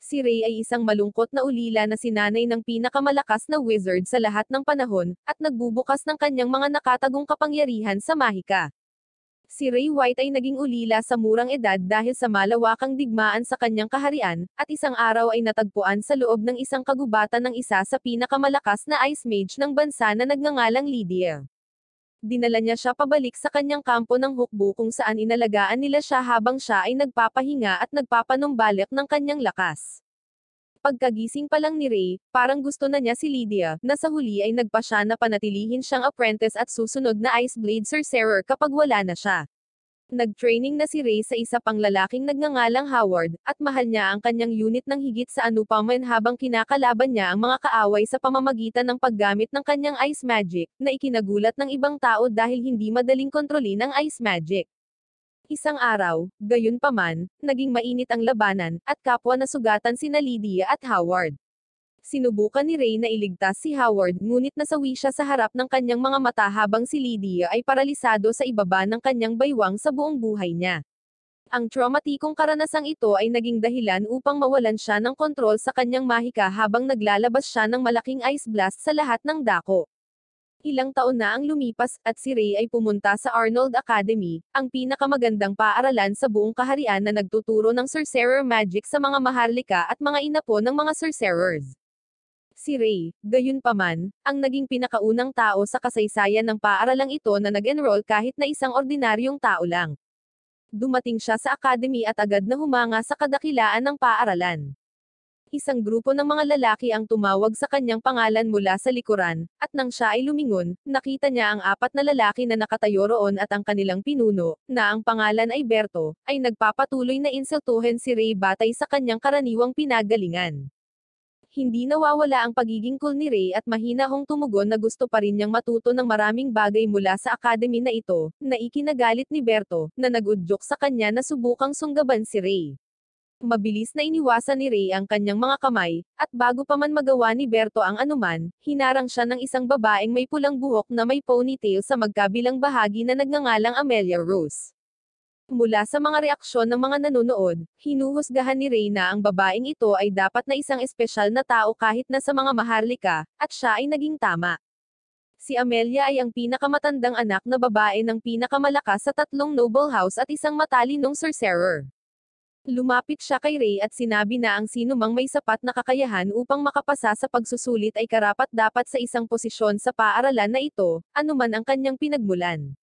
Si Ray ay isang malungkot na ulila na sinanay ng pinakamalakas na wizard sa lahat ng panahon, at nagbubukas ng kanyang mga nakatagong kapangyarihan sa mahika. Si Ray White ay naging ulila sa murang edad dahil sa malawakang digmaan sa kanyang kaharian, at isang araw ay natagpuan sa loob ng isang kagubatan ng isa sa pinakamalakas na ice mage ng bansa na nagngangalang Lydia. Dinala niya siya pabalik sa kanyang kampo ng hukbo kung saan inalagaan nila siya habang siya ay nagpapahinga at nagpapanumbalik ng kanyang lakas. Pagkagising pa lang ni Ray, parang gusto na niya si Lydia, na sa huli ay nagpa siya na panatilihin siyang apprentice at susunod na Ice Blade Sorcerer kapag wala na siya. Nag-training na si Ray sa isa pang lalaking nagngangalang Howard, at mahal niya ang kanyang unit ng higit sa anupaman habang kinakalaban niya ang mga kaaway sa pamamagitan ng paggamit ng kanyang ice magic, na ikinagulat ng ibang tao dahil hindi madaling kontrolin ang ice magic. Isang araw, gayunpaman, naging mainit ang labanan, at kapwa nasugatan sina Lydia at Howard. Sinubukan ni Ray na iligtas si Howard ngunit nasawi siya sa harap ng kanyang mga mata habang si Lydia ay paralisado sa ibaba ng kanyang baywang sa buong buhay niya. Ang traumatikong karanasang ito ay naging dahilan upang mawalan siya ng kontrol sa kanyang mahika habang naglalabas siya ng malaking ice blast sa lahat ng dako. Ilang taon na ang lumipas, at si Ray ay pumunta sa Arnold Academy, ang pinakamagandang paaralan sa buong kaharian na nagtuturo ng sorcerer magic sa mga maharlika at mga inapo ng mga sorcerers. Si Ray, gayunpaman, ang naging pinakaunang tao sa kasaysayan ng paaralang ito na nag-enroll kahit na isang ordinaryong tao lang. Dumating siya sa academy at agad na humanga sa kadakilaan ng paaralan. Isang grupo ng mga lalaki ang tumawag sa kanyang pangalan mula sa likuran, at nang siya ay lumingon, nakita niya ang apat na lalaki na nakatayo roon at ang kanilang pinuno, na ang pangalan ay Berto, ay nagpapatuloy na insultuhin si Ray batay sa kanyang karaniwang pinagalingan. Hindi nawawala ang pagiging cool ni Ray at mahina hong tumugon na gusto pa rin niyang matuto ng maraming bagay mula sa academy na ito, na ikinagalit ni Berto, na nag-udyok sa kanya na subukang sunggaban si Ray. Mabilis na iniwasan ni Ray ang kanyang mga kamay, at bago pa man magawa ni Berto ang anuman, hinarang siya ng isang babaeng may pulang buhok na may ponytail sa magkabilang bahagi na nagngangalang Amelia Rose. Mula sa mga reaksyon ng mga nanonood, hinuhusgahan ni Ray na ang babaeng ito ay dapat na isang espesyal na tao kahit na sa mga maharlika, at siya ay naging tama. Si Amelia ay ang pinakamatandang anak na babae ng pinakamalakas sa tatlong noble house at isang matalinong sorcerer. Lumapit siya kay Ray at sinabi na ang sino mang may sapat na kakayahan upang makapasa sa pagsusulit ay karapat-dapat sa isang posisyon sa paaralan na ito, anuman ang kanyang pinagmulan.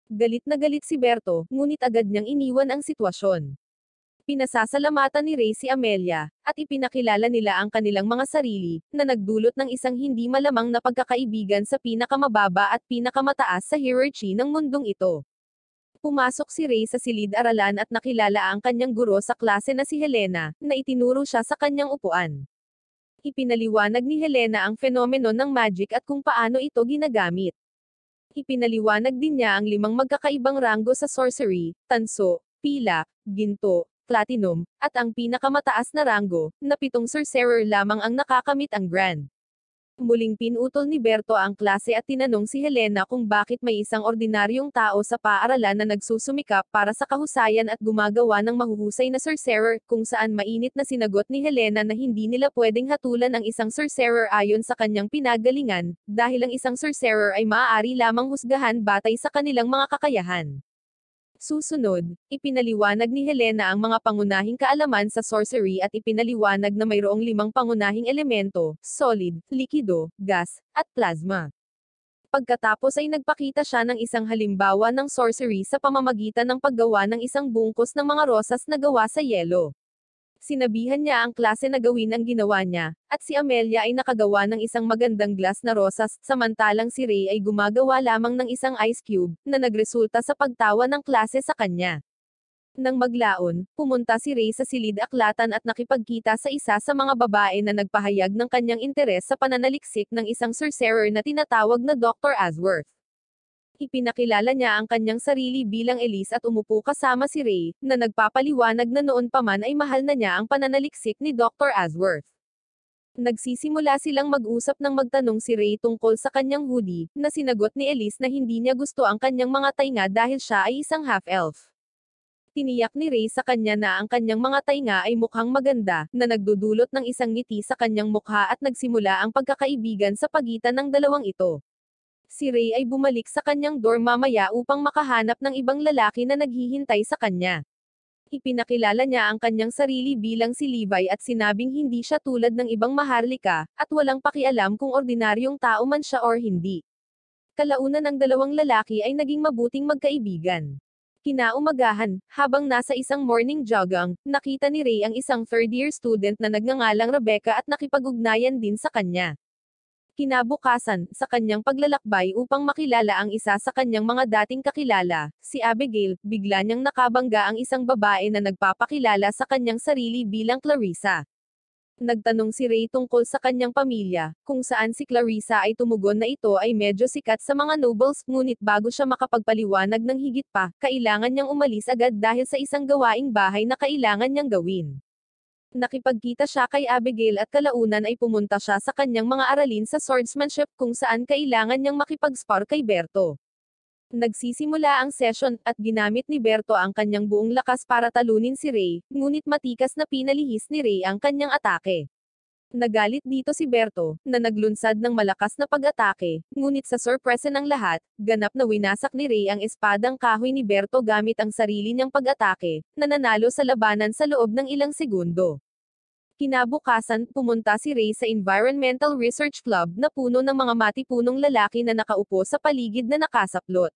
Galit na galit si Berto, ngunit agad niyang iniwan ang sitwasyon. Pinasasalamatan ni Ray si Amelia, at ipinakilala nila ang kanilang mga sarili, na nagdulot ng isang hindi malamang na pagkakaibigan sa pinakamababa at pinakamataas sa hierarchy ng mundong ito. Pumasok si Ray sa silid-aralan at nakilala ang kanyang guro sa klase na si Helena, na itinuro siya sa kanyang upuan. Ipinaliwanag ni Helena ang fenomeno ng magic at kung paano ito ginagamit. Ipinaliwanag din niya ang 5 magkakaibang ranggo sa sorcery, tanso, pilak, ginto, platinum, at ang pinakamataas na ranggo, na 7 sorcerer lamang ang nakakamit ang grand. Muling pinutol ni Berto ang klase at tinanong si Helena kung bakit may isang ordinaryong tao sa paaralan na nagsusumikap para sa kahusayan at gumagawa ng mahuhusay na sorcerer, kung saan mainit na sinagot ni Helena na hindi nila pwedeng hatulan ang isang sorcerer ayon sa kanyang pinagalingan, dahil ang isang sorcerer ay maaari lamang husgahan batay sa kanilang mga kakayahan. Susunod, ipinaliwanag ni Helena ang mga pangunahing kaalaman sa sorcery at ipinaliwanag na mayroong 5 pangunahing elemento, solid, likido, gas, at plasma. Pagkatapos ay nagpakita siya ng isang halimbawa ng sorcery sa pamamagitan ng paggawa ng isang bungkus ng mga rosas na gawa sa yelo. Sinabihan niya ang klase na gawin ang ginawa niya, at si Amelia ay nakagawa ng isang magandang glass na rosas, samantalang si Ray ay gumagawa lamang ng isang ice cube, na nagresulta sa pagtawa ng klase sa kanya. Nang maglaon, pumunta si Ray sa silid-aklatan at nakipagkita sa isa sa mga babae na nagpahayag ng kanyang interes sa pananaliksik ng isang sorcerer na tinatawag na Dr. Asworth. Ipinakilala niya ang kanyang sarili bilang Elise at umupo kasama si Ray, na nagpapaliwanag na noon pa man ay mahal na niya ang pananaliksik ni Dr. Asworth. Nagsisimula silang mag-usap nang magtanong si Ray tungkol sa kanyang hoodie, na sinagot ni Elise na hindi niya gusto ang kanyang mga tainga dahil siya ay isang half-elf. Tiniyak ni Ray sa kanya na ang kanyang mga tainga ay mukhang maganda, na nagdudulot ng isang ngiti sa kanyang mukha at nagsimula ang pagkakaibigan sa pagitan ng dalawang ito. Si Ray ay bumalik sa kanyang dorm mamaya upang makahanap ng ibang lalaki na naghihintay sa kanya. Ipinakilala niya ang kanyang sarili bilang si Levi at sinabing hindi siya tulad ng ibang maharlika, at walang pakialam kung ordinaryong tao man siya or hindi. Kalaunan ng dalawang lalaki ay naging mabuting magkaibigan. Kinaumagahan, habang nasa isang morning jogging, nakita ni Ray ang isang third-year student na nagngangalang Rebecca at nakipag-ugnayan din sa kanya. Kinabukasan, sa kanyang paglalakbay upang makilala ang isa sa kanyang mga dating kakilala, si Abigail, bigla niyang nakabangga ang isang babae na nagpapakilala sa kanyang sarili bilang Clarissa. Nagtanong si Ray tungkol sa kanyang pamilya, kung saan si Clarissa ay tumugon na ito ay medyo sikat sa mga nobles, ngunit bago siya makapagpaliwanag ng higit pa, kailangan niyang umalis agad dahil sa isang gawaing bahay na kailangan niyang gawin. Nakipagkita siya kay Abigail at kalaunan ay pumunta siya sa kanyang mga aralin sa swordsmanship kung saan kailangan niyang makipag-spar kay Berto. Nagsisimula ang session, at ginamit ni Berto ang kanyang buong lakas para talunin si Ray, ngunit matikas na pinalihis ni Ray ang kanyang atake. Nagalit dito si Berto, na naglunsad ng malakas na pag-atake, ngunit sa sorpresa ng lahat, ganap na winasak ni Ray ang espadang kahoy ni Berto gamit ang sarili niyang pag-atake, na nanalo sa labanan sa loob ng ilang segundo. Kinabukasan, pumunta si Ray sa Environmental Research Club na puno ng mga matipunong lalaki na nakaupo sa paligid na nakasaplot.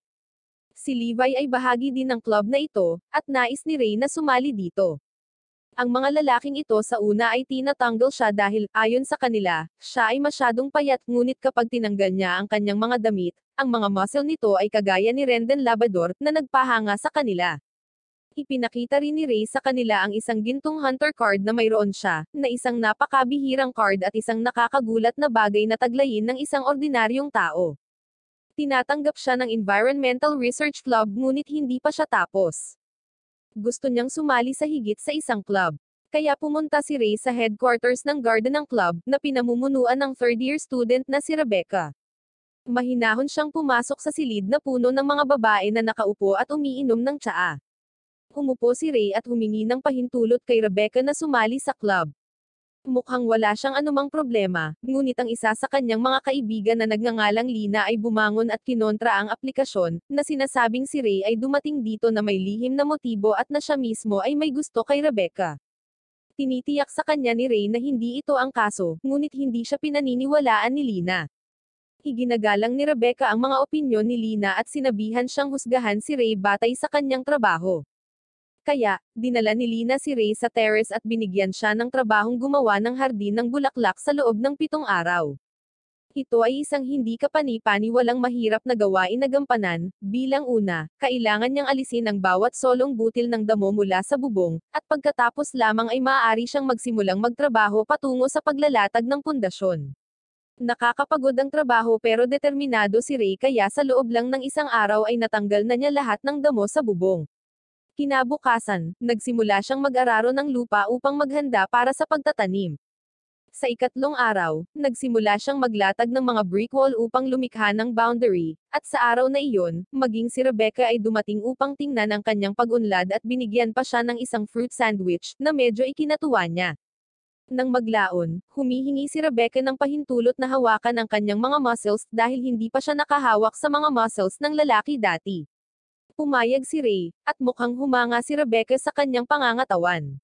Si Levi ay bahagi din ng club na ito, at nais ni Ray na sumali dito. Ang mga lalaking ito sa una ay tinatanggol siya dahil, ayon sa kanila, siya ay masyadong payat ngunit kapag tinanggal niya ang kanyang mga damit, ang mga muscle nito ay kagaya ni Rendon Labrador, na nagpahanga sa kanila. Ipinakita rin ni Ray sa kanila ang isang gintong hunter card na mayroon siya, na isang napakabihirang card at isang nakakagulat na bagay na taglayin ng isang ordinaryong tao. Tinatanggap siya ng Environmental Research Club ngunit hindi pa siya tapos. Gusto niyang sumali sa higit sa isang club. Kaya pumunta si Ray sa headquarters ng garden ng club, na pinamumunuan ng third-year student na si Rebecca. Mahinahon siyang pumasok sa silid na puno ng mga babae na nakaupo at umiinom ng tsaa. Umupo si Ray at humingi ng pahintulot kay Rebecca na sumali sa club. Mukhang wala siyang anumang problema, ngunit ang isa sa kanyang mga kaibigan na nagngangalang Lina ay bumangon at kinontra ang aplikasyon, na sinasabing si Ray ay dumating dito na may lihim na motibo at na siya mismo ay may gusto kay Rebecca. Tinitiyak sa kanya ni Ray na hindi ito ang kaso, ngunit hindi siya pinaniniwalaan ni Lina. Iginagalang ni Rebecca ang mga opinyon ni Lina at sinabihan siyang husgahan si Ray batay sa kanyang trabaho. Kaya, dinala ni Lina si Ray sa terrace at binigyan siya ng trabahong gumawa ng hardin ng bulaklak sa loob ng 7 araw. Ito ay isang hindi kapani-paniwalang mahirap na gawain na gampanan, bilang una, kailangan niyang alisin ang bawat solong butil ng damo mula sa bubong, at pagkatapos lamang ay maaari siyang magsimulang magtrabaho patungo sa paglalatag ng pundasyon. Nakakapagod ang trabaho pero determinado si Ray kaya sa loob lang ng isang araw ay natanggal na niya lahat ng damo sa bubong. Kinabukasan, nagsimula siyang mag-araro ng lupa upang maghanda para sa pagtatanim. Sa ikatlong araw, nagsimula siyang maglatag ng mga brick wall upang lumikha ng boundary, at sa araw na iyon, maging si Rebecca ay dumating upang tingnan ang kanyang pag-unlad at binigyan pa siya ng isang fruit sandwich, na medyo ikinatuwa niya. Nang maglaon, humihingi si Rebecca ng pahintulot na hawakan ang kanyang mga muscles dahil hindi pa siya nakahawak sa mga muscles ng lalaki dati. Pumayag si Ray, at mukhang humanga si Rebecca sa kanyang pangangatawan.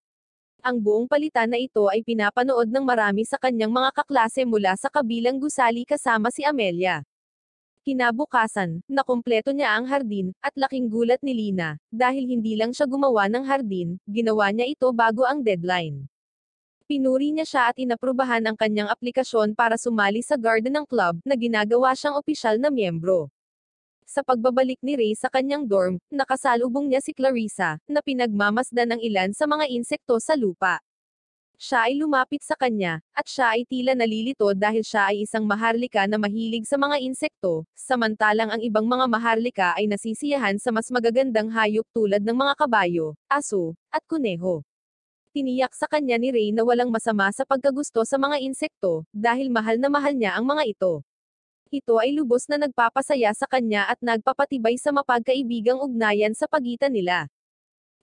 Ang buong palitan na ito ay pinapanood ng marami sa kanyang mga kaklase mula sa kabilang gusali kasama si Amelia. Kinabukasan, nakumpleto niya ang hardin, at laking gulat ni Lina, dahil hindi lang siya gumawa ng hardin, ginawa niya ito bago ang deadline. Pinuri niya siya at inaprubahan ang kanyang aplikasyon para sumali sa garden ng club, na ginagawa siyang opisyal na miyembro. Sa pagbabalik ni Ray sa kanyang dorm, nakasalubong niya si Clarissa, na pinagmamasdan ng ilan sa mga insekto sa lupa. Siya ay lumapit sa kanya, at siya ay tila nalilito dahil siya ay isang maharlika na mahilig sa mga insekto, samantalang ang ibang mga maharlika ay nasisiyahan sa mas magagandang hayop tulad ng mga kabayo, aso, at kuneho. Tiniyak sa kanya ni Ray na walang masama sa pagkagusto sa mga insekto, dahil mahal na mahal niya ang mga ito. Ito ay lubos na nagpapasaya sa kanya at nagpapatibay sa mapagkaibigang ugnayan sa pagitan nila.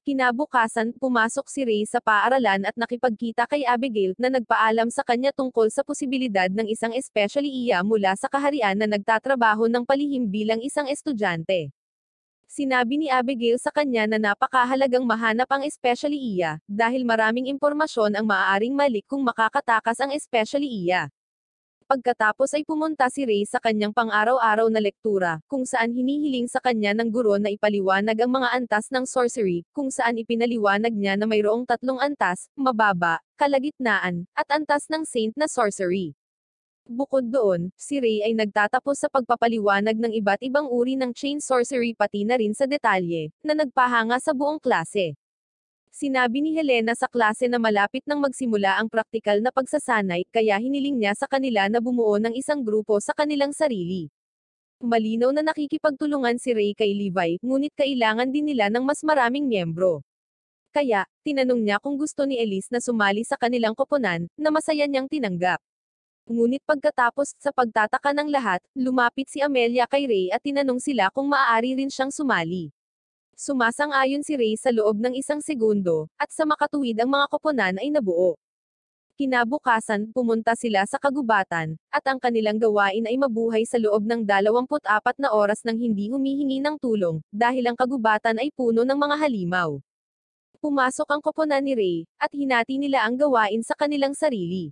Kinabukasan, pumasok si Ray sa paaralan at nakipagkita kay Abigail na nagpaalam sa kanya tungkol sa posibilidad ng isang espesyaliya mula sa kaharian na nagtatrabaho ng palihim bilang isang estudyante. Sinabi ni Abigail sa kanya na napakahalagang mahanap ang espesyaliya, dahil maraming impormasyon ang maaaring malik kung makakatakas ang espesyaliya. Pagkatapos ay pumunta si Ray sa kanyang pang-araw-araw na lektura, kung saan hinihiling sa kanya ng guro na ipaliwanag ang mga antas ng sorcery, kung saan ipinaliwanag niya na mayroong tatlong antas, mababa, kalagitnaan, at antas ng saint na sorcery. Bukod doon, si Ray ay nagtatapos sa pagpapaliwanag ng iba't ibang uri ng chain sorcery pati na rin sa detalye, na nagpahanga sa buong klase. Sinabi ni Helena sa klase na malapit nang magsimula ang praktikal na pagsasanay, kaya hiniling niya sa kanila na bumuo ng isang grupo sa kanilang sarili. Malinaw na nakikipagtulungan si Ray kay Levi, ngunit kailangan din nila ng mas maraming miyembro. Kaya, tinanong niya kung gusto ni Elise na sumali sa kanilang koponan, na masaya niyang tinanggap. Ngunit pagkatapos sa pagtataka ng lahat, lumapit si Amelia kay Ray at tinanong sila kung maaari rin siyang sumali. Sumasang-ayon si Ray sa loob ng isang segundo, at sa makatuwid ang mga koponan ay nabuo. Kinabukasan, pumunta sila sa kagubatan, at ang kanilang gawain ay mabuhay sa loob ng 24 na oras nang hindi humihingi ng tulong, dahil ang kagubatan ay puno ng mga halimaw. Pumasok ang koponan ni Ray, at hinati nila ang gawain sa kanilang sarili.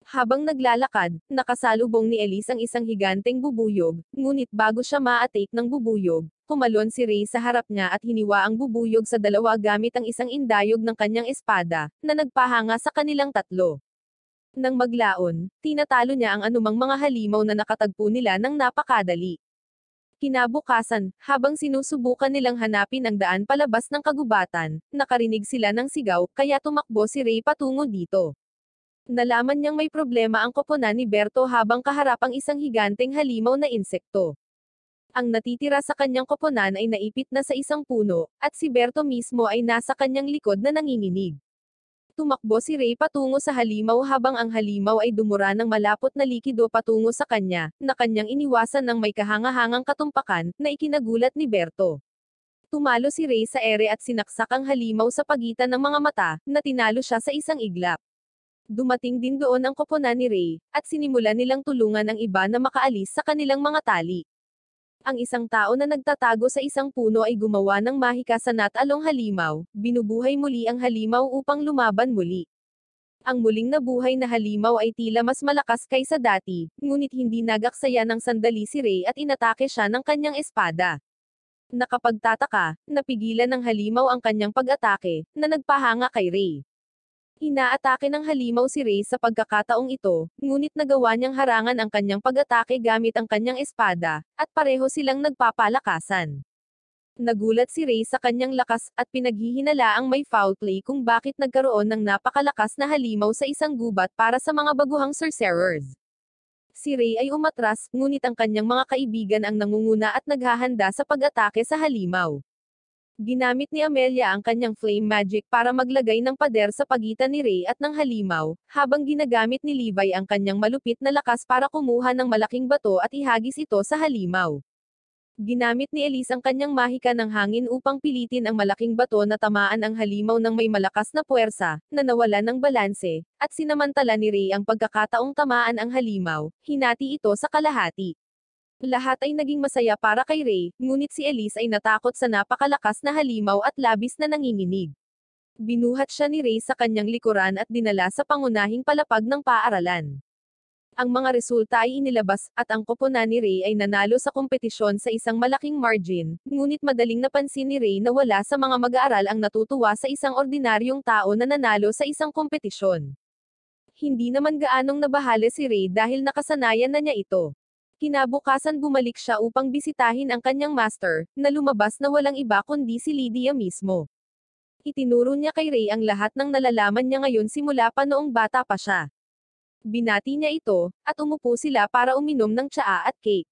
Habang naglalakad, nakasalubong ni Elise ang isang higanteng bubuyog, ngunit bago siya ma-atake ng bubuyog, kumalon si Ray sa harap niya at hiniwa ang bubuyog sa dalawa gamit ang isang indayog ng kanyang espada, na nagpahanga sa kanilang tatlo. Nang maglaon, tinatalo niya ang anumang mga halimaw na nakatagpo nila ng napakadali. Kinabukasan, habang sinusubukan nilang hanapin ang daan palabas ng kagubatan, nakarinig sila ng sigaw, kaya tumakbo si Ray patungo dito. Nalaman niyang may problema ang koponan ni Berto habang kaharap ang isang higanteng halimaw na insekto. Ang natitira sa kanyang koponan ay naipit na sa isang puno, at si Berto mismo ay nasa kanyang likod na nanginginig. Tumakbo si Ray patungo sa halimaw habang ang halimaw ay dumura ng malapot na likido patungo sa kanya, na kanyang iniwasan ng may kahangahangang katumpakan, na ikinagulat ni Berto. Tumalo si Ray sa ere at sinaksak ang halimaw sa pagitan ng mga mata, na tinalo siya sa isang iglap. Dumating din doon ang koponan ni Ray, at sinimulan nilang tulungan ang iba na makaalis sa kanilang mga tali. Ang isang tao na nagtatago sa isang puno ay gumawa ng mahika sa natalong halimaw, binubuhay muli ang halimaw upang lumaban muli. Ang muling nabuhay na halimaw ay tila mas malakas kaysa dati, ngunit hindi nagaksaya ng sandali si Ray at inatake siya ng kanyang espada. Nakapagtataka, napigilan ng halimaw ang kanyang pag-atake, na nagpahanga kay Ray. Inaatake ng halimaw si Ray sa pagkakataong ito, ngunit nagawa niyang harangan ang kanyang pag-atake gamit ang kanyang espada, at pareho silang nagpapalakasan. Nagulat si Ray sa kanyang lakas, at pinaghihinalaang may foul play kung bakit nagkaroon ng napakalakas na halimaw sa isang gubat para sa mga baguhang sorcerers. Si Ray ay umatras, ngunit ang kanyang mga kaibigan ang nangunguna at naghahanda sa pag-atake sa halimaw. Ginamit ni Amelia ang kanyang flame magic para maglagay ng pader sa pagitan ni Ray at ng halimaw, habang ginagamit ni Levi ang kanyang malupit na lakas para kumuha ng malaking bato at ihagis ito sa halimaw. Ginamit ni Elise ang kanyang mahika ng hangin upang pilitin ang malaking bato na tamaan ang halimaw ng may malakas na puwersa, na nawalan ng balanse, at sinamantala ni Ray ang pagkakataong tamaan ang halimaw, hinati ito sa kalahati. Lahat ay naging masaya para kay Ray, ngunit si Elise ay natakot sa napakalakas na halimaw at labis na nanginginig. Binuhat siya ni Ray sa kanyang likuran at dinala sa pangunahing palapag ng paaralan. Ang mga resulta ay inilabas, at ang koponan ni Ray ay nanalo sa kompetisyon sa isang malaking margin, ngunit madaling napansin ni Ray na wala sa mga mag-aaral ang natutuwa sa isang ordinaryong tao na nanalo sa isang kompetisyon. Hindi naman gaanong nabahali si Ray dahil nakasanayan na niya ito. Kinabukasan bumalik siya upang bisitahin ang kanyang master, na lumabas na walang iba kundi si Lydia mismo. Itinuro niya kay Ray ang lahat ng nalalaman niya ngayon simula pa noong bata pa siya. Binati niya ito, at umupo sila para uminom ng tsaa at cake.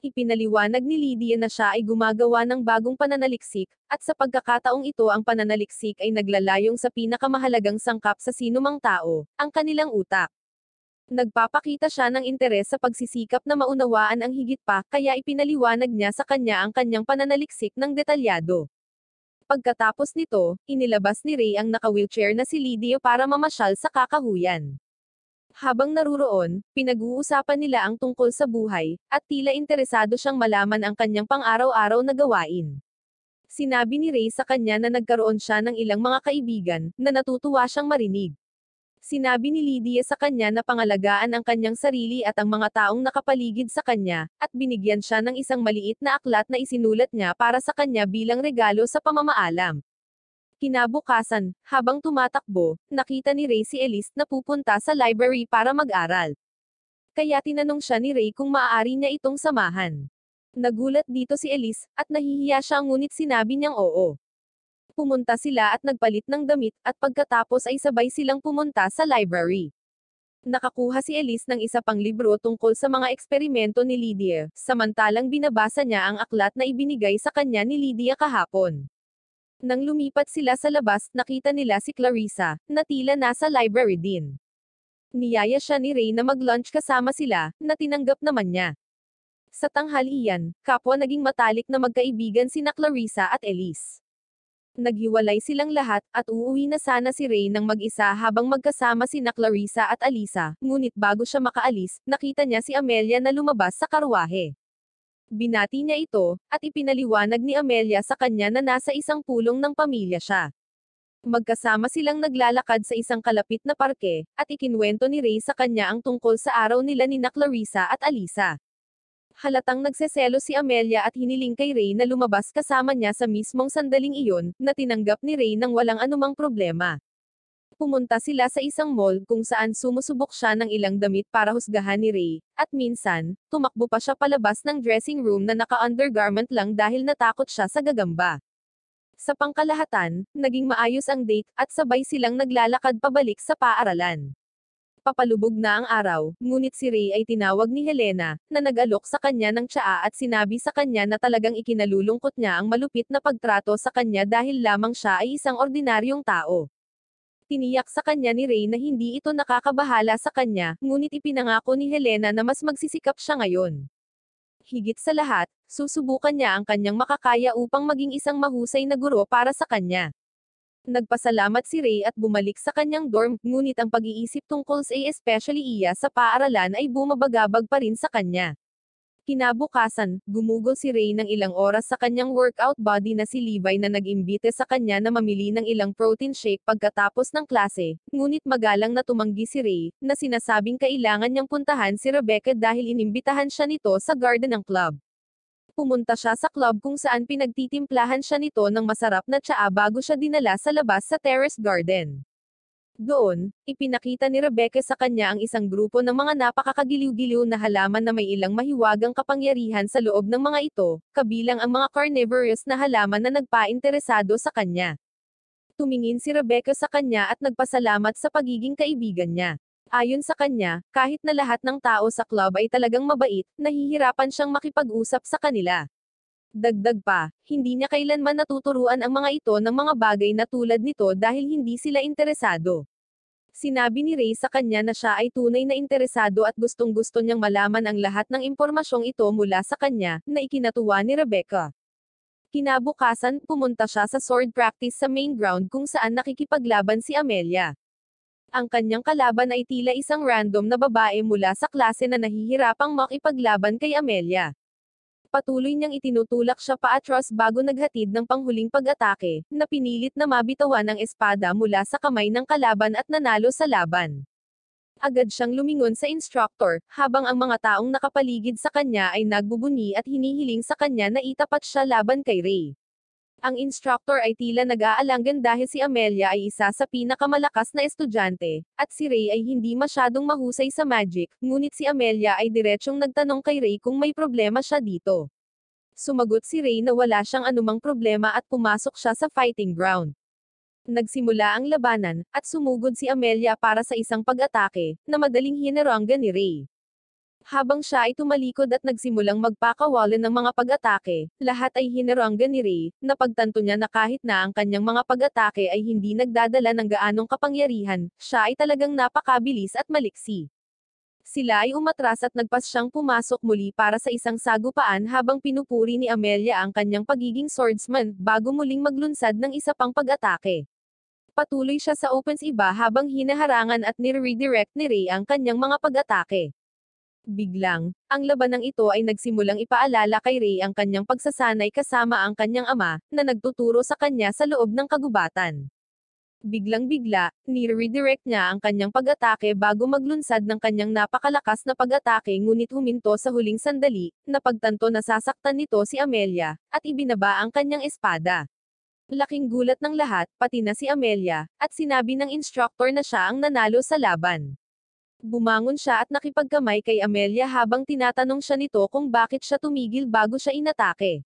Ipinaliwanag ni Lydia na siya ay gumagawa ng bagong pananaliksik, at sa pagkakataong ito ang pananaliksik ay naglalayong sa pinakamahalagang sangkap sa sinumang tao, ang kanilang utak. Nagpapakita siya ng interes sa pagsisikap na maunawaan ang higit pa, kaya ipinaliwanag niya sa kanya ang kanyang pananaliksik ng detalyado. Pagkatapos nito, inilabas ni Ray ang naka-wheelchair na si Lydia para mamasyal sa kakahuyan. Habang naruroon, pinag-uusapan nila ang tungkol sa buhay, at tila interesado siyang malaman ang kanyang pang-araw-araw na gawain. Sinabi ni Ray sa kanya na nagkaroon siya ng ilang mga kaibigan, na natutuwa siyang marinig. Sinabi ni Lydia sa kanya na pangalagaan ang kanyang sarili at ang mga taong nakapaligid sa kanya, at binigyan siya ng isang maliit na aklat na isinulat niya para sa kanya bilang regalo sa pamamaalam. Kinabukasan, habang tumatakbo, nakita ni Ray si Elise na pupunta sa library para mag-aral. Kaya tinanong siya ni Ray kung maaari niya itong samahan. Nagulat dito si Elise, at nahihiya siya ngunit sinabi niyang oo. Pumunta sila at nagpalit ng damit, at pagkatapos ay sabay silang pumunta sa library. Nakakuha si Elise ng isa pang libro tungkol sa mga eksperimento ni Lydia, samantalang binabasa niya ang aklat na ibinigay sa kanya ni Lydia kahapon. Nang lumipat sila sa labas, nakita nila si Clarissa, na tila nasa library din. Niyaya siya ni Ray na mag-lunch kasama sila, na tinanggap naman niya. Sa tanghalian, kapwa naging matalik na magkaibigan sina Clarissa at Elise. Naghiwalay silang lahat, at uuwi na sana si Ray ng mag-isa habang magkasama sina Clarissa at Alisa, ngunit bago siya makaalis, nakita niya si Amelia na lumabas sa karwahe. Binati niya ito, at ipinaliwanag ni Amelia sa kanya na nasa isang pulong ng pamilya siya. Magkasama silang naglalakad sa isang kalapit na parke, at ikinwento ni Ray sa kanya ang tungkol sa araw nila ni Clarissa at Alisa. Halatang nagseselo si Amelia at hiniling kay Ray na lumabas kasama niya sa mismong sandaling iyon, na tinanggap ni Ray nang walang anumang problema. Pumunta sila sa isang mall kung saan sumusubok siya ng ilang damit para husgahan ni Ray, at minsan, tumakbo pa siya palabas ng dressing room na naka-undergarment lang dahil natakot siya sa gagamba. Sa pangkalahatan, naging maayos ang date, at sabay silang naglalakad pabalik sa paaralan. Papalubog na ang araw, ngunit si Ray ay tinawag ni Helena, na nag-alok sa kanya ng tsaa at sinabi sa kanya na talagang ikinalulungkot niya ang malupit na pagtrato sa kanya dahil lamang siya ay isang ordinaryong tao. Tiniyak sa kanya ni Ray na hindi ito nakakabahala sa kanya, ngunit ipinangako ni Helena na mas magsisikap siya ngayon. Higit sa lahat, susubukan niya ang kanyang makakaya upang maging isang mahusay na guro para sa kanya. Nagpasalamat si Ray at bumalik sa kanyang dorm, ngunit ang pag-iisip tungkol sa especially iya sa paaralan ay bumabagabag pa rin sa kanya. Kinabukasan, gumugol si Ray ng ilang oras sa kanyang workout buddy na si Levi na nag-imbite sa kanya na mamili ng ilang protein shake pagkatapos ng klase, ngunit magalang na tumanggi si Ray, na sinasabing kailangan niyang puntahan si Rebecca dahil inimbitahan siya nito sa garden ng club. Pumunta siya sa club kung saan pinagtitimplahan siya nito ng masarap na tsaa bago siya dinala sa labas sa terrace garden. Doon, ipinakita ni Rebecca sa kanya ang isang grupo ng mga napakakagiliw-giliw na halaman na may ilang mahiwagang kapangyarihan sa loob ng mga ito, kabilang ang mga carnivorous na halaman na nagpainteresado sa kanya. Tumingin si Rebecca sa kanya at nagpasalamat sa pagiging kaibigan niya. Ayon sa kanya, kahit na lahat ng tao sa club ay talagang mabait, nahihirapan siyang makipag-usap sa kanila. Dagdag pa, hindi niya kailanman natuturuan ang mga ito ng mga bagay na tulad nito dahil hindi sila interesado. Sinabi ni Ray sa kanya na siya ay tunay na interesado at gustong-gusto niyang malaman ang lahat ng impormasyong ito mula sa kanya, na ikinatuwa ni Rebecca. Kinabukasan, pumunta siya sa sword practice sa main ground kung saan nakikipaglaban si Amelia. Ang kanyang kalaban ay tila isang random na babae mula sa klase na nahihirapang makipaglaban kay Amelia. Patuloy niyang itinutulak siya paatras bago naghatid ng panghuling pag-atake, na pinilit na mabitawan ang espada mula sa kamay ng kalaban at nanalo sa laban. Agad siyang lumingon sa instructor, habang ang mga taong nakapaligid sa kanya ay nagbubuni at hinihiling sa kanya na itapat siya laban kay Ray. Ang instructor ay tila nag-aalangan dahil si Amelia ay isa sa pinakamalakas na estudyante, at si Ray ay hindi masyadong mahusay sa magic, ngunit si Amelia ay diretsyong nagtanong kay Ray kung may problema siya dito. Sumagot si Ray na wala siyang anumang problema at pumasok siya sa fighting ground. Nagsimula ang labanan, at sumugod si Amelia para sa isang pag-atake, na madaling hinaranggan ni Ray. Habang siya ay tumalikod at nagsimulang magpakawalan ng mga pag-atake, lahat ay hinaranggan ni Ray, na pagtanto niya na kahit na ang kanyang mga pag-atake ay hindi nagdadala ng gaanong kapangyarihan, siya ay talagang napakabilis at maliksi. Sila ay umatras at nagpasyang pumasok muli para sa isang sagupaan habang pinupuri ni Amelia ang kanyang pagiging swordsman, bago muling maglunsad ng isa pang pag-atake. Patuloy siya sa offense iba habang hinaharangan at nire-redirect ni Ray ang kanyang mga pag-atake. Biglang, ang labanang ito ay nagsimulang ipaalala kay Ray ang kanyang pagsasanay kasama ang kanyang ama, na nagtuturo sa kanya sa loob ng kagubatan. Biglang-bigla, nire-redirect niya ang kanyang pag-atake bago maglunsad ng kanyang napakalakas na pag-atake ngunit huminto sa huling sandali, napagtanto na sasaktan nito si Amelia, at ibinaba ang kanyang espada. Laking gulat ng lahat, pati na si Amelia, at sinabi ng instructor na siya ang nanalo sa laban. Bumangon siya at nakipagkamay kay Amelia habang tinatanong siya nito kung bakit siya tumigil bago siya inatake.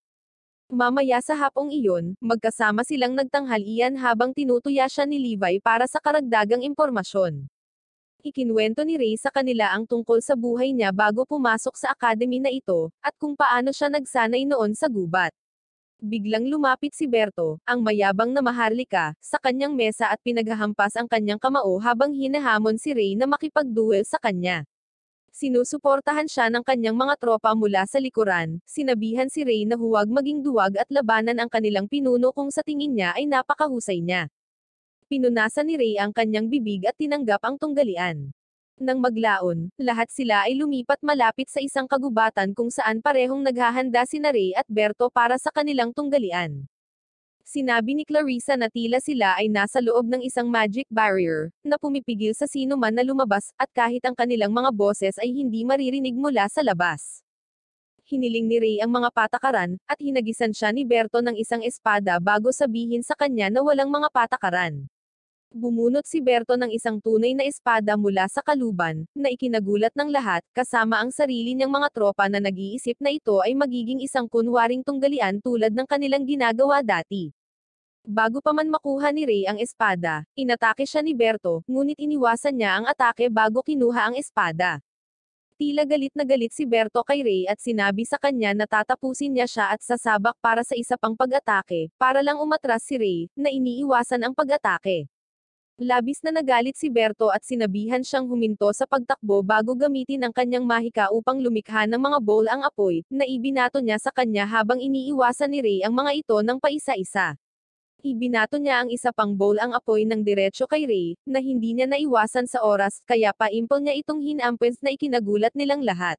Mamaya sa hapong iyon, magkasama silang nagtanghalian habang tinutuya siya ni Levi para sa karagdagang impormasyon. Ikinuwento ni Ray sa kanila ang tungkol sa buhay niya bago pumasok sa academy na ito, at kung paano siya nagsanay noon sa gubat. Biglang lumapit si Berto, ang mayabang na maharlika, sa kanyang mesa at pinaghahampas ang kanyang kamao habang hinahamon si Ray na makipagduel sa kanya. Sinusuportahan siya ng kanyang mga tropa mula sa likuran, sinabihan si Ray na huwag maging duwag at labanan ang kanilang pinuno kung sa tingin niya ay napakahusay niya. Pinunasan ni Ray ang kanyang bibig at tinanggap ang tunggalian. Nang maglaon, lahat sila ay lumipat malapit sa isang kagubatan kung saan parehong naghahanda sina Ray at Berto para sa kanilang tunggalian. Sinabi ni Clarissa na tila sila ay nasa loob ng isang magic barrier, na pumipigil sa sino man na lumabas, at kahit ang kanilang mga boses ay hindi maririnig mula sa labas. Hiniling ni Ray ang mga patakaran, at hinagisan siya ni Berto ng isang espada bago sabihin sa kanya na walang mga patakaran. Bumunot si Berto ng isang tunay na espada mula sa kaluban, na ikinagulat ng lahat, kasama ang sarili niyang mga tropa na nag-iisip na ito ay magiging isang kunwaring tunggalian tulad ng kanilang ginagawa dati. Bago pa man makuha ni Ray ang espada, inatake siya ni Berto, ngunit iniwasan niya ang atake bago kinuha ang espada. Tila galit na galit si Berto kay Ray at sinabi sa kanya na tatapusin niya siya at sasabak para sa isa pang pag-atake, para lang umatras si Ray, na iniiwasan ang pag-atake. Labis na nagalit si Berto at sinabihan siyang huminto sa pagtakbo bago gamitin ang kanyang mahika upang lumikha ng mga bowl ang apoy, na ibinato niya sa kanya habang iniiwasan ni Ray ang mga ito ng paisa-isa. Ibinato niya ang isa pang bowl ang apoy ng diretso kay Ray, na hindi niya naiwasan sa oras, kaya pa-impel niya itong hinampens na ikinagulat nilang lahat.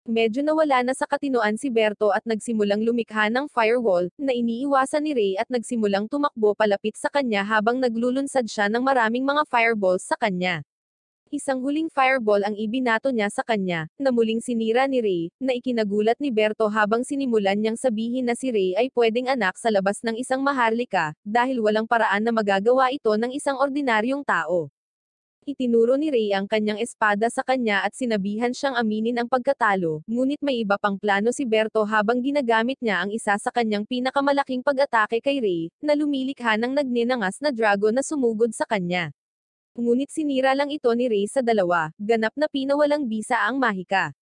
Medyo nawala na sa katinoan si Berto at nagsimulang lumikha ng firewall, na iniiwasan ni Ray at nagsimulang tumakbo palapit sa kanya habang naglulunsad siya ng maraming mga fireballs sa kanya. Isang huling fireball ang ibinato niya sa kanya, na muling sinira ni Ray, na ikinagulat ni Berto habang sinimulan niyang sabihin na si Ray ay pwedeng anak sa labas ng isang maharlika, dahil walang paraan na magagawa ito ng isang ordinaryong tao. Itinuro ni Ray ang kanyang espada sa kanya at sinabihan siyang aminin ang pagkatalo, ngunit may iba pang plano si Berto habang ginagamit niya ang isa sa kanyang pinakamalaking pag-atake kay Ray, na lumilikha ng nagninangas na dragon na sumugod sa kanya. Ngunit sinira lang ito ni Ray sa dalawa, ganap na pinawalang bisa ang mahika.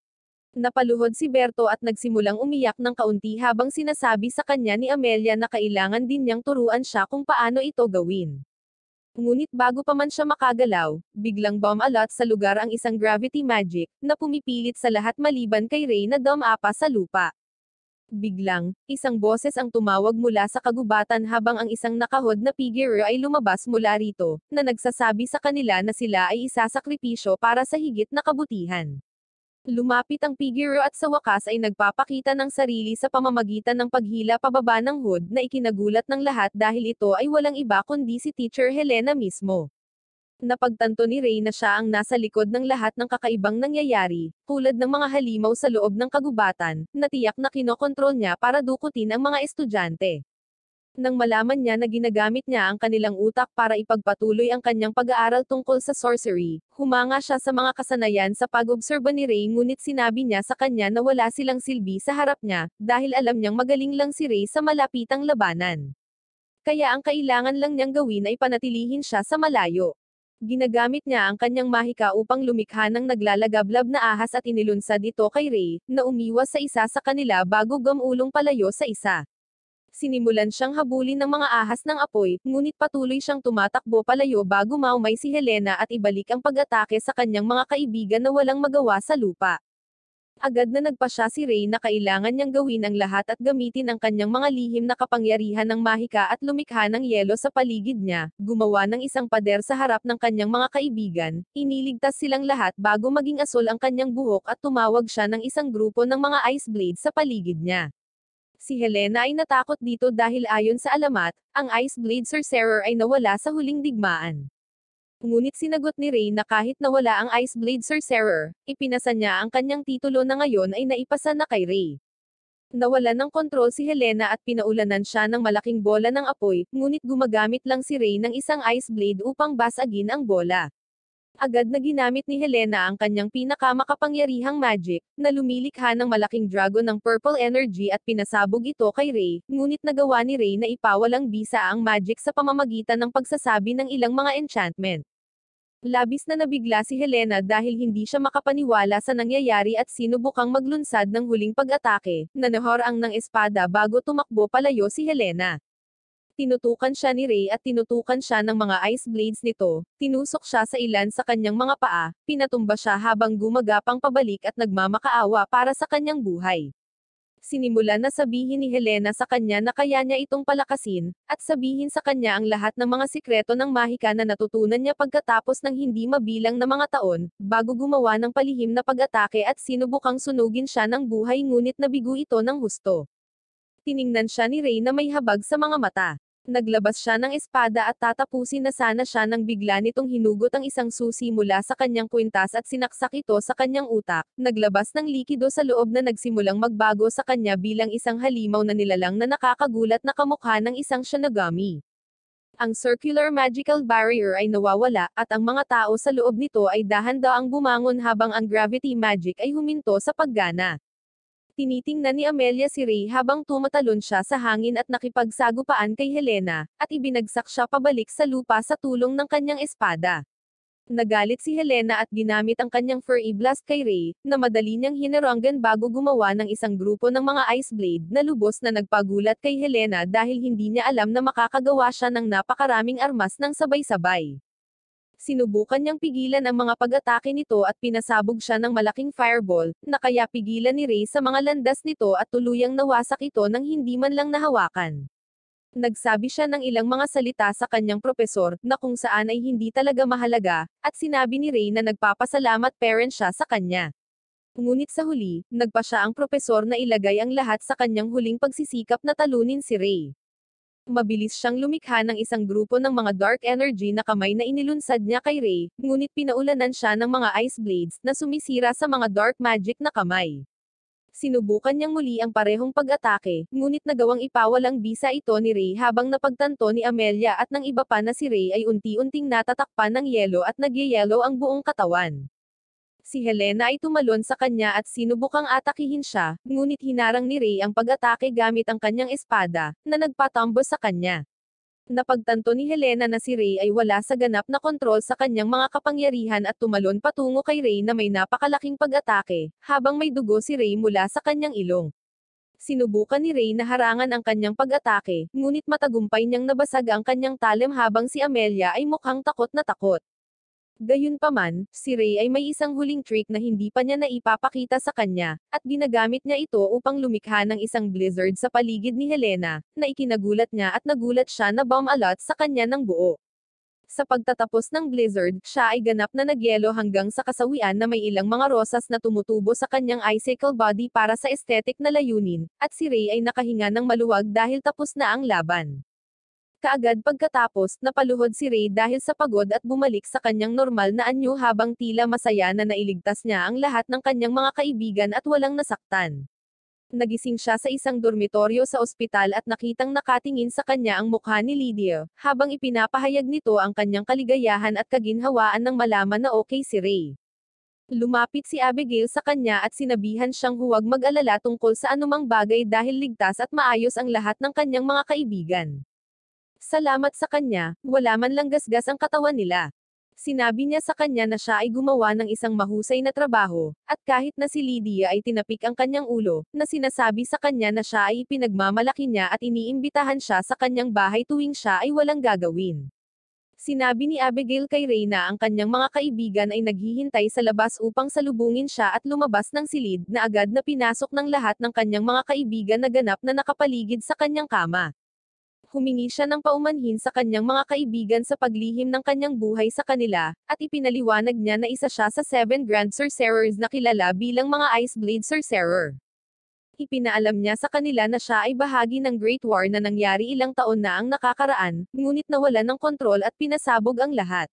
Napaluhod si Berto at nagsimulang umiyak ng kaunti habang sinasabi sa kanya ni Amelia na kailangan din niyang turuan siya kung paano ito gawin. Ngunit bago pa man siya makagalaw, biglang bomb-alot sa lugar ang isang gravity magic, na pumipilit sa lahat maliban kay Ray na dumapa sa lupa. Biglang, isang boses ang tumawag mula sa kagubatan habang ang isang nakahod na figure ay lumabas mula rito, na nagsasabi sa kanila na sila ay isasakripisyo para sa higit na kabutihan. Lumapit ang figure at sa wakas ay nagpapakita ng sarili sa pamamagitan ng paghila pababa ng hood na ikinagulat ng lahat dahil ito ay walang iba kundi si Teacher Helena mismo. Napagtanto ni Ray na siya ang nasa likod ng lahat ng kakaibang nangyayari, tulad ng mga halimaw sa loob ng kagubatan, na tiyak na kinokontrol niya para dukutin ang mga estudyante. Nang malaman niya na ginagamit niya ang kanilang utak para ipagpatuloy ang kanyang pag-aaral tungkol sa sorcery, humanga siya sa mga kasanayan sa pag-obserba ni Ray ngunit sinabi niya sa kanya na wala silang silbi sa harap niya, dahil alam niyang magaling lang si Ray sa malapitang labanan. Kaya ang kailangan lang niyang gawin ay panatilihin siya sa malayo. Ginagamit niya ang kanyang mahika upang lumikha ng naglalagablab na ahas at inilunsad ito kay Ray, na umiwas sa isa sa kanila bago gumulong palayo sa isa. Sinimulan siyang habulin ng mga ahas ng apoy, ngunit patuloy siyang tumatakbo palayo bago maumay si Helena at ibalik ang pag-atake sa kanyang mga kaibigan na walang magawa sa lupa. Agad na nagpasya si Rey na kailangan niyang gawin ang lahat at gamitin ang kanyang mga lihim na kapangyarihan ng mahika at lumikha ng yelo sa paligid niya, gumawa ng isang pader sa harap ng kanyang mga kaibigan, iniligtas silang lahat bago maging asul ang kanyang buhok at tumawag siya ng isang grupo ng mga ice blades sa paligid niya. Si Helena ay natakot dito dahil ayon sa alamat, ang Ice Blade Sorcerer ay nawala sa huling digmaan. Ngunit sinagot ni Rey na kahit nawala ang Ice Blade Sorcerer, ipinasa niya ang kanyang titulo na ngayon ay naipasa na kay Rey. Nawalan ng kontrol si Helena at pinaulanan siya ng malaking bola ng apoy, ngunit gumagamit lang si Rey ng isang Ice Blade upang basagin ang bola. Agad na ginamit ni Helena ang kanyang pinakamakapangyarihang magic, na lumilikha ng malaking dragon ng purple energy at pinasabog ito kay Rey, ngunit nagawa ni Rey na ipawalang bisa ang magic sa pamamagitan ng pagsasabi ng ilang mga enchantment. Labis na nabigla si Helena dahil hindi siya makapaniwala sa nangyayari at sinubukang maglunsad ng huling pag-atake, nanahor ang ng espada bago tumakbo palayo si Helena. Tinutukan siya ni Rey at tinutukan siya ng mga ice blades nito, tinusok siya sa ilan sa kanyang mga paa, pinatumba siya habang gumagapang pabalik at nagmamakaawa para sa kanyang buhay. Sinimulan na sabihin ni Helena sa kanya na kaya niya itong palakasin, at sabihin sa kanya ang lahat ng mga sikreto ng mahika na natutunan niya pagkatapos ng hindi mabilang na mga taon, bago gumawa ng palihim na pag-atake at sinubukang sunugin siya ng buhay ngunit nabigo ito ng husto. Tiningnan siya ni Rey na may habag sa mga mata. Naglabas siya ng espada at tatapusin na sana siya nang bigla nitong hinugot ang isang susi mula sa kanyang kwintas at sinaksak ito sa kanyang utak, naglabas ng likido sa loob na nagsimulang magbago sa kanya bilang isang halimaw na nilalang na nakakagulat na kamukha ng isang Shinigami. Ang circular magical barrier ay nawawala, at ang mga tao sa loob nito ay dahan-daang bumangon habang ang gravity magic ay huminto sa paggana. Tinitingnan ni Amelia si Rey habang tumatalon siya sa hangin at nakipagsagupaan kay Helena, at ibinagsak siya pabalik sa lupa sa tulong ng kanyang espada. Nagalit si Helena at ginamit ang kanyang Fairy Blast kay Rey, na madali niyang hinaranggan bago gumawa ng isang grupo ng mga Ice Blade na lubos na nagpagulat kay Helena dahil hindi niya alam na makakagawa siya ng napakaraming armas ng sabay-sabay. Sinubukan niyang pigilan ang mga pag-atake nito at pinasabog siya ng malaking fireball, na kaya pigilan ni Rey sa mga landas nito at tuluyang nawasak ito nang hindi man lang nahawakan. Nagsabi siya ng ilang mga salita sa kanyang propesor, na kung saan ay hindi talaga mahalaga, at sinabi ni Rey na nagpapasalamat parent siya sa kanya. Ngunit sa huli, nagpa siya ang propesor na ilagay ang lahat sa kanyang huling pagsisikap na talunin si Rey. Mabilis siyang lumikha ng isang grupo ng mga dark energy na kamay na inilunsad niya kay Rey, ngunit pinaulanan siya ng mga ice blades na sumisira sa mga dark magic na kamay. Sinubukan niyang muli ang parehong pag-atake, ngunit nagawang ipawalang bisa ito ni Rey habang napagtanto ni Amelia at ng iba pa na si Rey ay unti-unting natatakpan ng yelo at nagyayelo ang buong katawan. Si Helena ay tumalon sa kanya at sinubukang atakihin siya, ngunit hinarang ni Rey ang pag-atake gamit ang kanyang espada, na nagpatambo sa kanya. Napagtanto ni Helena na si Rey ay wala sa ganap na kontrol sa kanyang mga kapangyarihan at tumalon patungo kay Rey na may napakalaking pag-atake, habang may dugo si Rey mula sa kanyang ilong. Sinubukan ni Rey na harangan ang kanyang pag-atake, ngunit matagumpay niyang nabasag ang kanyang talem habang si Amelia ay mukhang takot na takot. Gayunpaman, si Rey ay may isang huling trick na hindi pa niya naipapakita sa kanya, at ginagamit niya ito upang lumikha ng isang blizzard sa paligid ni Helena, na ikinagulat niya at nagulat siya na bomb-alot sa kanya ng buo. Sa pagtatapos ng blizzard, siya ay ganap na nagyelo hanggang sa kasawian na may ilang mga rosas na tumutubo sa kanyang icicle body para sa aesthetic na layunin, at si Rey ay nakahinga ng maluwag dahil tapos na ang laban. Kaagad pagkatapos, napaluhod si Rey dahil sa pagod at bumalik sa kanyang normal na anyo habang tila masaya na nailigtas niya ang lahat ng kanyang mga kaibigan at walang nasaktan. Nagising siya sa isang dormitoryo sa ospital at nakitang nakatingin sa kanya ang mukha ni Lydia, habang ipinapahayag nito ang kanyang kaligayahan at kaginhawaan nang malaman na okay si Rey. Lumapit si Abigail sa kanya at sinabihan siyang huwag mag-alala tungkol sa anumang bagay dahil ligtas at maayos ang lahat ng kanyang mga kaibigan. Salamat sa kanya, wala man lang gasgas ang katawan nila. Sinabi niya sa kanya na siya ay gumawa ng isang mahusay na trabaho, at kahit na si Lydia ay tinapik ang kanyang ulo, na sinasabi sa kanya na siya ay ipinagmamalaki niya at iniimbitahan siya sa kanyang bahay tuwing siya ay walang gagawin. Sinabi ni Abigail kay Ray na ang kanyang mga kaibigan ay naghihintay sa labas upang salubungin siya at lumabas ng silid na agad na pinasok ng lahat ng kanyang mga kaibigan na ganap na nakapaligid sa kanyang kama. Humingi siya ng paumanhin sa kanyang mga kaibigan sa paglihim ng kanyang buhay sa kanila, at ipinaliwanag niya na isa siya sa 7 Grand Sorcerers na kilala bilang mga Ice Blade Sorcerer. Ipinaalam niya sa kanila na siya ay bahagi ng Great War na nangyari ilang taon na ang nakakaraan, ngunit nawala ng kontrol at pinasabog ang lahat.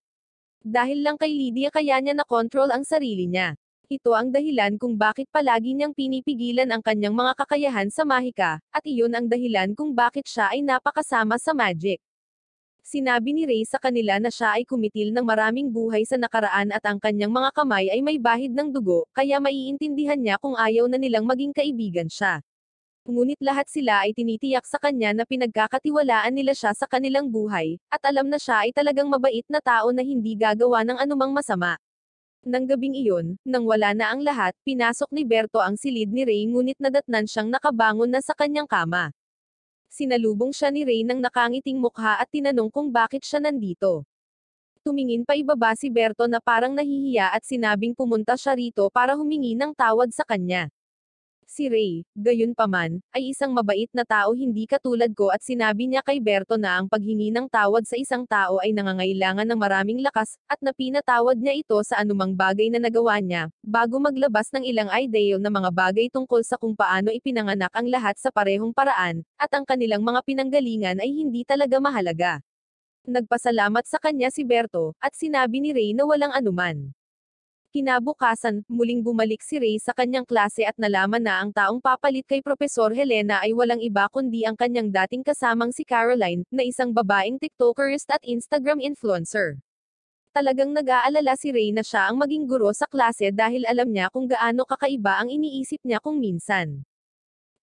Dahil lang kay Lydia kaya niya na-control ang sarili niya. Ito ang dahilan kung bakit palagi niyang pinipigilan ang kanyang mga kakayahan sa mahika, at iyon ang dahilan kung bakit siya ay napakasama sa magic. Sinabi ni Ray sa kanila na siya ay kumitil ng maraming buhay sa nakaraan at ang kanyang mga kamay ay may bahid ng dugo, kaya maiintindihan niya kung ayaw na nilang maging kaibigan siya. Ngunit lahat sila ay tinitiyak sa kanya na pinagkakatiwalaan nila siya sa kanilang buhay, at alam na siya ay talagang mabait na tao na hindi gagawa ng anumang masama. Nang gabing iyon, nang wala na ang lahat, pinasok ni Berto ang silid ni Ray ngunit nadatnan siyang nakabangon na sa kanyang kama. Sinalubong siya ni Ray ng nakangiting mukha at tinanong kung bakit siya nandito. Tumingin pa ibaba si Berto na parang nahihiya at sinabing pumunta siya rito para humingi ng tawad sa kanya. Si Ray, gayunpaman, ay isang mabait na tao hindi katulad ko at sinabi niya kay Berto na ang paghingi ng tawad sa isang tao ay nangangailangan ng maraming lakas, at napinatawad niya ito sa anumang bagay na nagawa niya, bago maglabas ng ilang idea na mga bagay tungkol sa kung paano ipinanganak ang lahat sa parehong paraan, at ang kanilang mga pinanggalingan ay hindi talaga mahalaga. Nagpasalamat sa kanya si Berto, at sinabi ni Ray na walang anuman. Kinabukasan, muling bumalik si Ray sa kanyang klase at nalaman na ang taong papalit kay Propesor Helena ay walang iba kundi ang kanyang dating kasamang si Caroline, na isang babaeng TikTokerist at Instagram influencer. Talagang nag-aalala si Ray na siya ang maging guro sa klase dahil alam niya kung gaano kakaiba ang iniisip niya kung minsan.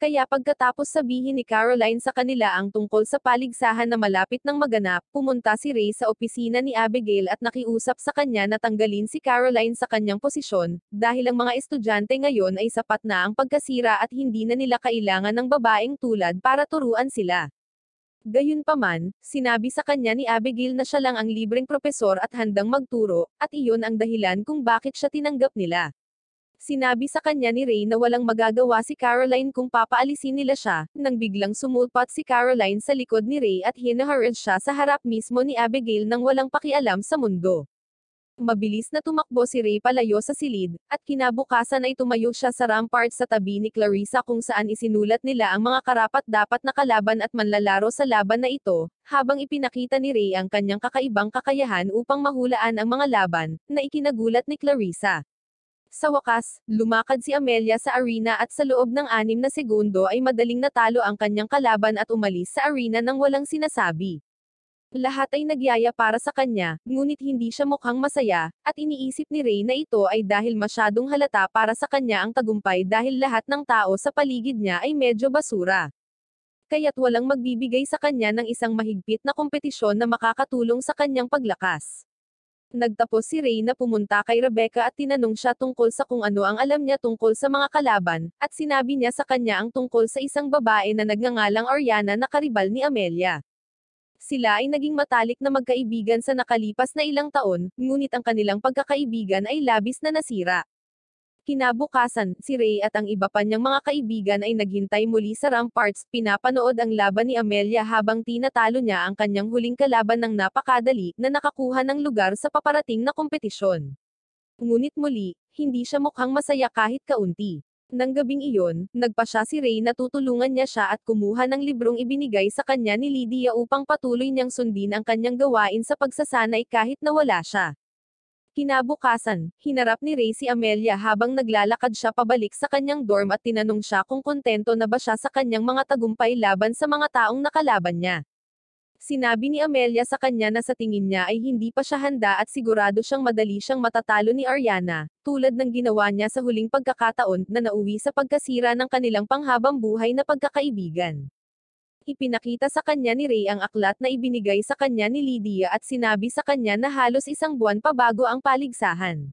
Kaya pagkatapos sabihin ni Caroline sa kanila ang tungkol sa paligsahan na malapit ng maganap, pumunta si Ray sa opisina ni Abigail at nakiusap sa kanya na tanggalin si Caroline sa kanyang posisyon, dahil ang mga estudyante ngayon ay sapat na ang pagkasira at hindi na nila kailangan ng babaeng tulad para turuan sila. Gayunpaman, sinabi sa kanya ni Abigail na siya lang ang libreng propesor at handang magturo, at iyon ang dahilan kung bakit siya tinanggap nila. Sinabi sa kanya ni Ray na walang magagawa si Caroline kung papaalisin nila siya, nang biglang sumulpat si Caroline sa likod ni Ray at hinaharad siya sa harap mismo ni Abigail nang walang pakialam sa mundo. Mabilis na tumakbo si Ray palayo sa silid, at kinabukasan ay tumayo siya sa rampart sa tabi ni Clarissa kung saan isinulat nila ang mga karapat-dapat na kalaban at manlalaro sa laban na ito, habang ipinakita ni Ray ang kanyang kakaibang kakayahan upang mahulaan ang mga laban, na ikinagulat ni Clarissa. Sa wakas, lumakad si Amelia sa arena at sa loob ng 6 na segundo ay madaling natalo ang kanyang kalaban at umalis sa arena nang walang sinasabi. Lahat ay nagyaya para sa kanya, ngunit hindi siya mukhang masaya, at iniisip ni Ray na ito ay dahil masyadong halata para sa kanya ang tagumpay dahil lahat ng tao sa paligid niya ay medyo basura. Kaya't walang magbibigay sa kanya ng isang mahigpit na kompetisyon na makakatulong sa kanyang paglakas. Nagtapos si Ray na pumunta kay Rebecca at tinanong siya tungkol sa kung ano ang alam niya tungkol sa mga kalaban, at sinabi niya sa kanya ang tungkol sa isang babae na nagngangalang Oriana na karibal ni Amelia. Sila ay naging matalik na magkaibigan sa nakalipas na ilang taon, ngunit ang kanilang pagkakaibigan ay labis na nasira. Kinabukasan, si Ray at ang iba pa niyang mga kaibigan ay naghintay muli sa ramparts, pinapanood ang laban ni Amelia habang tinatalo niya ang kanyang huling kalaban ng napakadali, na nakakuha ng lugar sa paparating na kompetisyon. Ngunit muli, hindi siya mukhang masaya kahit kaunti. Nang gabing iyon, nagpa siya si Ray na tutulungan niya siya at kumuha ng librong ibinigay sa kanya ni Lydia upang patuloy niyang sundin ang kanyang gawain sa pagsasanay kahit na wala siya. Kinabukasan, hinarap ni Ray si Amelia habang naglalakad siya pabalik sa kanyang dorm at tinanong siya kung kontento na ba siya sa kanyang mga tagumpay laban sa mga taong nakalaban niya. Sinabi ni Amelia sa kanya na sa tingin niya ay hindi pa siya handa at sigurado siyang madali siyang matatalo ni Ariana, tulad ng ginawa niya sa huling pagkakataon na nauwi sa pagkasira ng kanilang panghabang buhay na pagkakaibigan. Ipinakita sa kanya ni Ray ang aklat na ibinigay sa kanya ni Lydia at sinabi sa kanya na halos isang buwan pa bago ang paligsahan.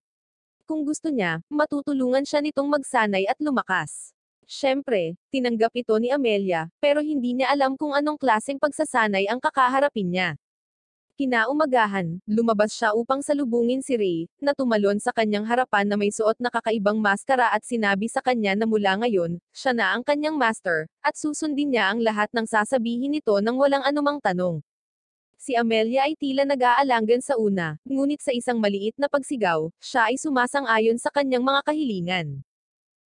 Kung gusto niya, matutulungan siya nitong magsanay at lumakas. Siyempre, tinanggap ito ni Amelia, pero hindi niya alam kung anong klaseng pagsasanay ang kakaharapin niya. Kinaumagahan, lumabas siya upang salubungin si Ray, na tumalon sa kanyang harapan na may suot na kakaibang maskara at sinabi sa kanya na mula ngayon, siya na ang kanyang master, at susundin niya ang lahat ng sasabihin nito nang walang anumang tanong. Si Amelia ay tila nag-aalangan sa una, ngunit sa isang maliit na pagsigaw, siya ay sumasang-ayon sa kanyang mga kahilingan.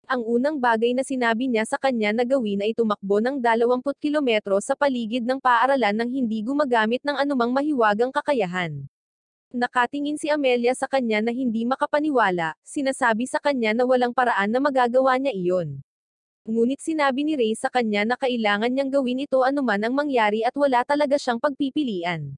Ang unang bagay na sinabi niya sa kanya na gawin ay tumakbo ng 20 kilometro sa paligid ng paaralan nang hindi gumagamit ng anumang mahiwagang kakayahan. Nakatingin si Amelia sa kanya na hindi makapaniwala, sinasabi sa kanya na walang paraan na magagawa niya iyon. Ngunit sinabi ni Ray sa kanya na kailangan niyang gawin ito anuman ang mangyari at wala talaga siyang pagpipilian.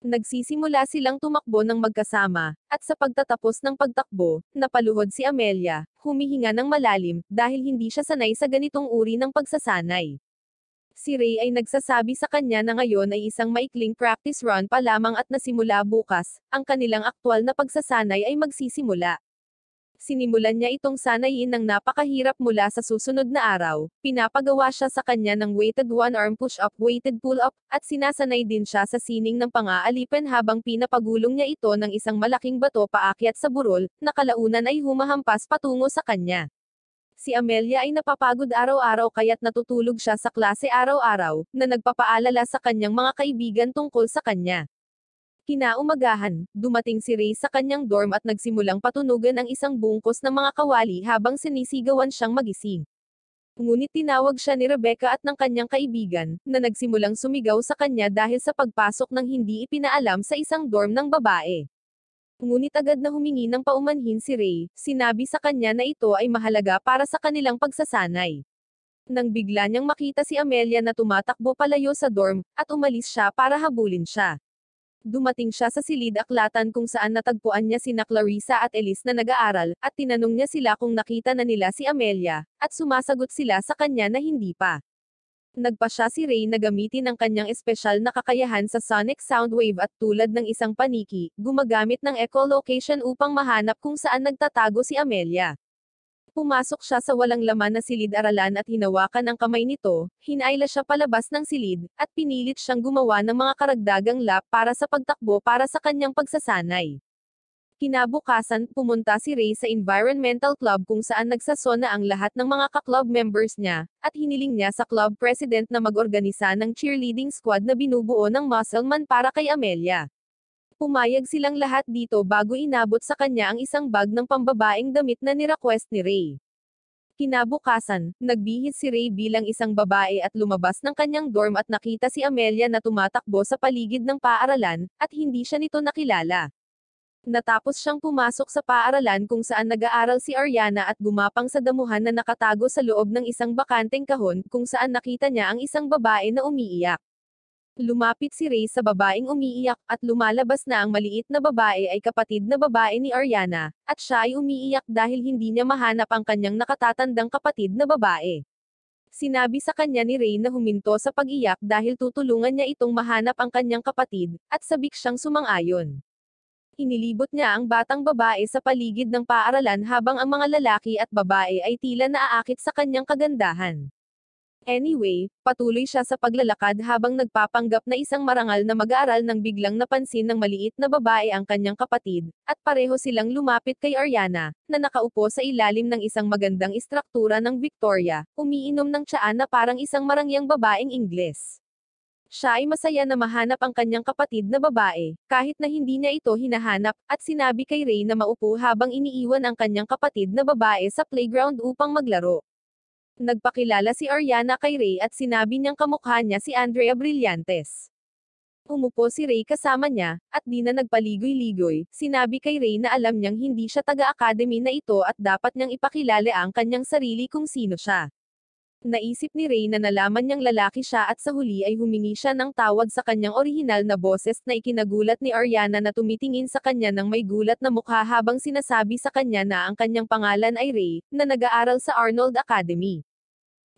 Nagsisimula silang tumakbo ng magkasama, at sa pagtatapos ng pagtakbo, napaluhod si Amelia, humihinga ng malalim, dahil hindi siya sanay sa ganitong uri ng pagsasanay. Si Ray ay nagsasabi sa kanya na ngayon ay isang maikling practice run pa lamang at nasimula bukas, ang kanilang aktwal na pagsasanay ay magsisimula. Sinimulan niya itong sanayin ng napakahirap mula sa susunod na araw, pinapagawa siya sa kanya ng weighted one-arm push-up, weighted pull-up, at sinasanay din siya sa sining ng pang-aalipan habang pinapagulong niya ito ng isang malaking bato paakyat sa burol, na kalaunan ay humahampas patungo sa kanya. Si Amelia ay napapagod araw-araw kaya't natutulog siya sa klase araw-araw, na nagpapaalala sa kanyang mga kaibigan tungkol sa kanya. Kinaumagahan, dumating si Ray sa kanyang dorm at nagsimulang patunugan ang isang bungkos ng mga kawali habang sinisigawan siyang magising. Ngunit tinawag siya ni Rebecca at ng kanyang kaibigan, na nagsimulang sumigaw sa kanya dahil sa pagpasok ng hindi ipinaalam sa isang dorm ng babae. Ngunit agad na humingi ng paumanhin si Ray, sinabi sa kanya na ito ay mahalaga para sa kanilang pagsasanay. Nang bigla niyang makita si Amelia na tumatakbo palayo sa dorm, at umalis siya para habulin siya. Dumating siya sa silid-aklatan kung saan natagpuan niya sina Clarissa at Elise na nag-aaral, at tinanong niya sila kung nakita na nila si Amelia, at sumasagot sila sa kanya na hindi pa. Nagpa siya si Ray na gamitin ang kanyang espesyal na kakayahan sa sonic sound wave at tulad ng isang paniki, gumagamit ng echolocation upang mahanap kung saan nagtatago si Amelia. Pumasok siya sa walang laman na silid-aralan at hinawakan ang kamay nito, hinayla siya palabas ng silid, at pinilit siyang gumawa ng mga karagdagang lap para sa pagtakbo para sa kanyang pagsasanay. Kinabukasan, pumunta si Ray sa environmental club kung saan nagsasona ang lahat ng mga ka-club members niya, at hiniling niya sa club president na mag-organisa ng cheerleading squad na binubuo ng Muscleman para kay Amelia. Pumayag silang lahat dito bago inabot sa kanya ang isang bag ng pambabaeng damit na nirequest ni Ray. Kinabukasan, nagbihis si Ray bilang isang babae at lumabas ng kanyang dorm at nakita si Amelia na tumatakbo sa paligid ng paaralan, at hindi siya nito nakilala. Natapos siyang pumasok sa paaralan kung saan nag-aaral si Ariana at gumapang sa damuhan na nakatago sa loob ng isang bakanteng kahon kung saan nakita niya ang isang babae na umiiyak. Lumapit si Ray sa babaeng umiiyak, at lumalabas na ang maliit na babae ay kapatid na babae ni Ariana, at siya ay umiiyak dahil hindi niya mahanap ang kanyang nakatatandang kapatid na babae. Sinabi sa kanya ni Ray na huminto sa pag-iyak dahil tutulungan niya itong mahanap ang kanyang kapatid, at sabik siyang sumang-ayon. Inilibot niya ang batang babae sa paligid ng paaralan habang ang mga lalaki at babae ay tila naaakit sa kanyang kagandahan. Anyway, patuloy siya sa paglalakad habang nagpapanggap na isang marangal na mag-aaral nang biglang napansin ng maliit na babae ang kanyang kapatid, at pareho silang lumapit kay Ariana, na nakaupo sa ilalim ng isang magandang istruktura ng Victoria, umiinom ng tsaa na parang isang marangyang babaeng Ingles. Siya ay masaya na mahanap ang kanyang kapatid na babae, kahit na hindi niya ito hinahanap, at sinabi kay Ray na maupo habang iniiwan ang kanyang kapatid na babae sa playground upang maglaro. Nagpakilala si Ariana kay Ray at sinabi niyang kamukha niya si Andrea Brillantes. Umupo si Ray kasama niya, at di na nagpaligoy-ligoy, sinabi kay Ray na alam niyang hindi siya taga-academy na ito at dapat niyang ipakilala ang kanyang sarili kung sino siya. Naisip ni Ray na nalaman niyang lalaki siya at sa huli ay humingi siya ng tawad sa kanyang orihinal na boses na ikinagulat ni Ariana na tumitingin sa kanya ng may gulat na mukha habang sinasabi sa kanya na ang kanyang pangalan ay Ray, na nag-aaral sa Arnold Academy.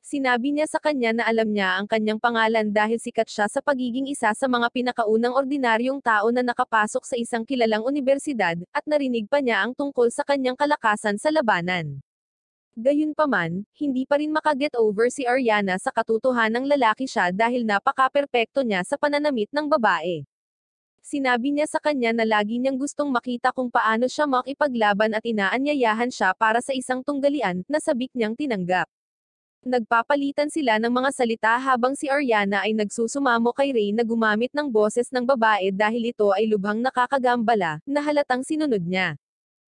Sinabi niya sa kanya na alam niya ang kanyang pangalan dahil sikat siya sa pagiging isa sa mga pinakaunang ordinaryong tao na nakapasok sa isang kilalang unibersidad, at narinig pa niya ang tungkol sa kanyang kalakasan sa labanan. Gayunpaman, hindi pa rin makaget over si Ariana sa katotohanang lalaki siya dahil napaka-perpekto niya sa pananamit ng babae. Sinabi niya sa kanya na lagi niyang gustong makita kung paano siya makipaglaban at inaanyayahan siya para sa isang tunggalian na sabik niyang tinanggap. Nagpapalitan sila ng mga salita habang si Ariana ay nagsusumamo kay Ray na gumamit ng boses ng babae dahil ito ay lubhang nakakagambala, na halatang sinunod niya.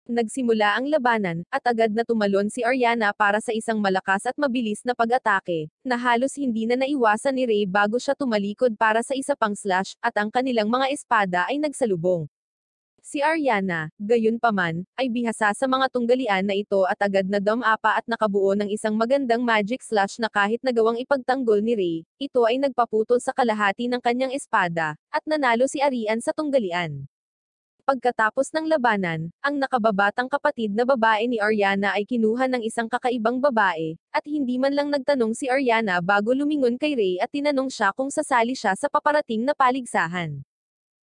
Nagsimula ang labanan, at agad na tumalon si Ariana para sa isang malakas at mabilis na pag-atake, na halos hindi na naiwasan ni Ray bago siya tumalikod para sa isa pang slash, at ang kanilang mga espada ay nagsalubong. Si Ariana, gayunpaman, ay bihasa sa mga tunggalian na ito at agad na dumapa at nakabuo ng isang magandang magic slash na kahit nagawang ipagtanggol ni Ray, ito ay nagpaputol sa kalahati ng kanyang espada, at nanalo si Arian sa tunggalian. Pagkatapos ng labanan, ang nakababatang kapatid na babae ni Ariana ay kinuha ng isang kakaibang babae, at hindi man lang nagtanong si Ariana bago lumingon kay Ray at tinanong siya kung sasali siya sa paparating na paligsahan.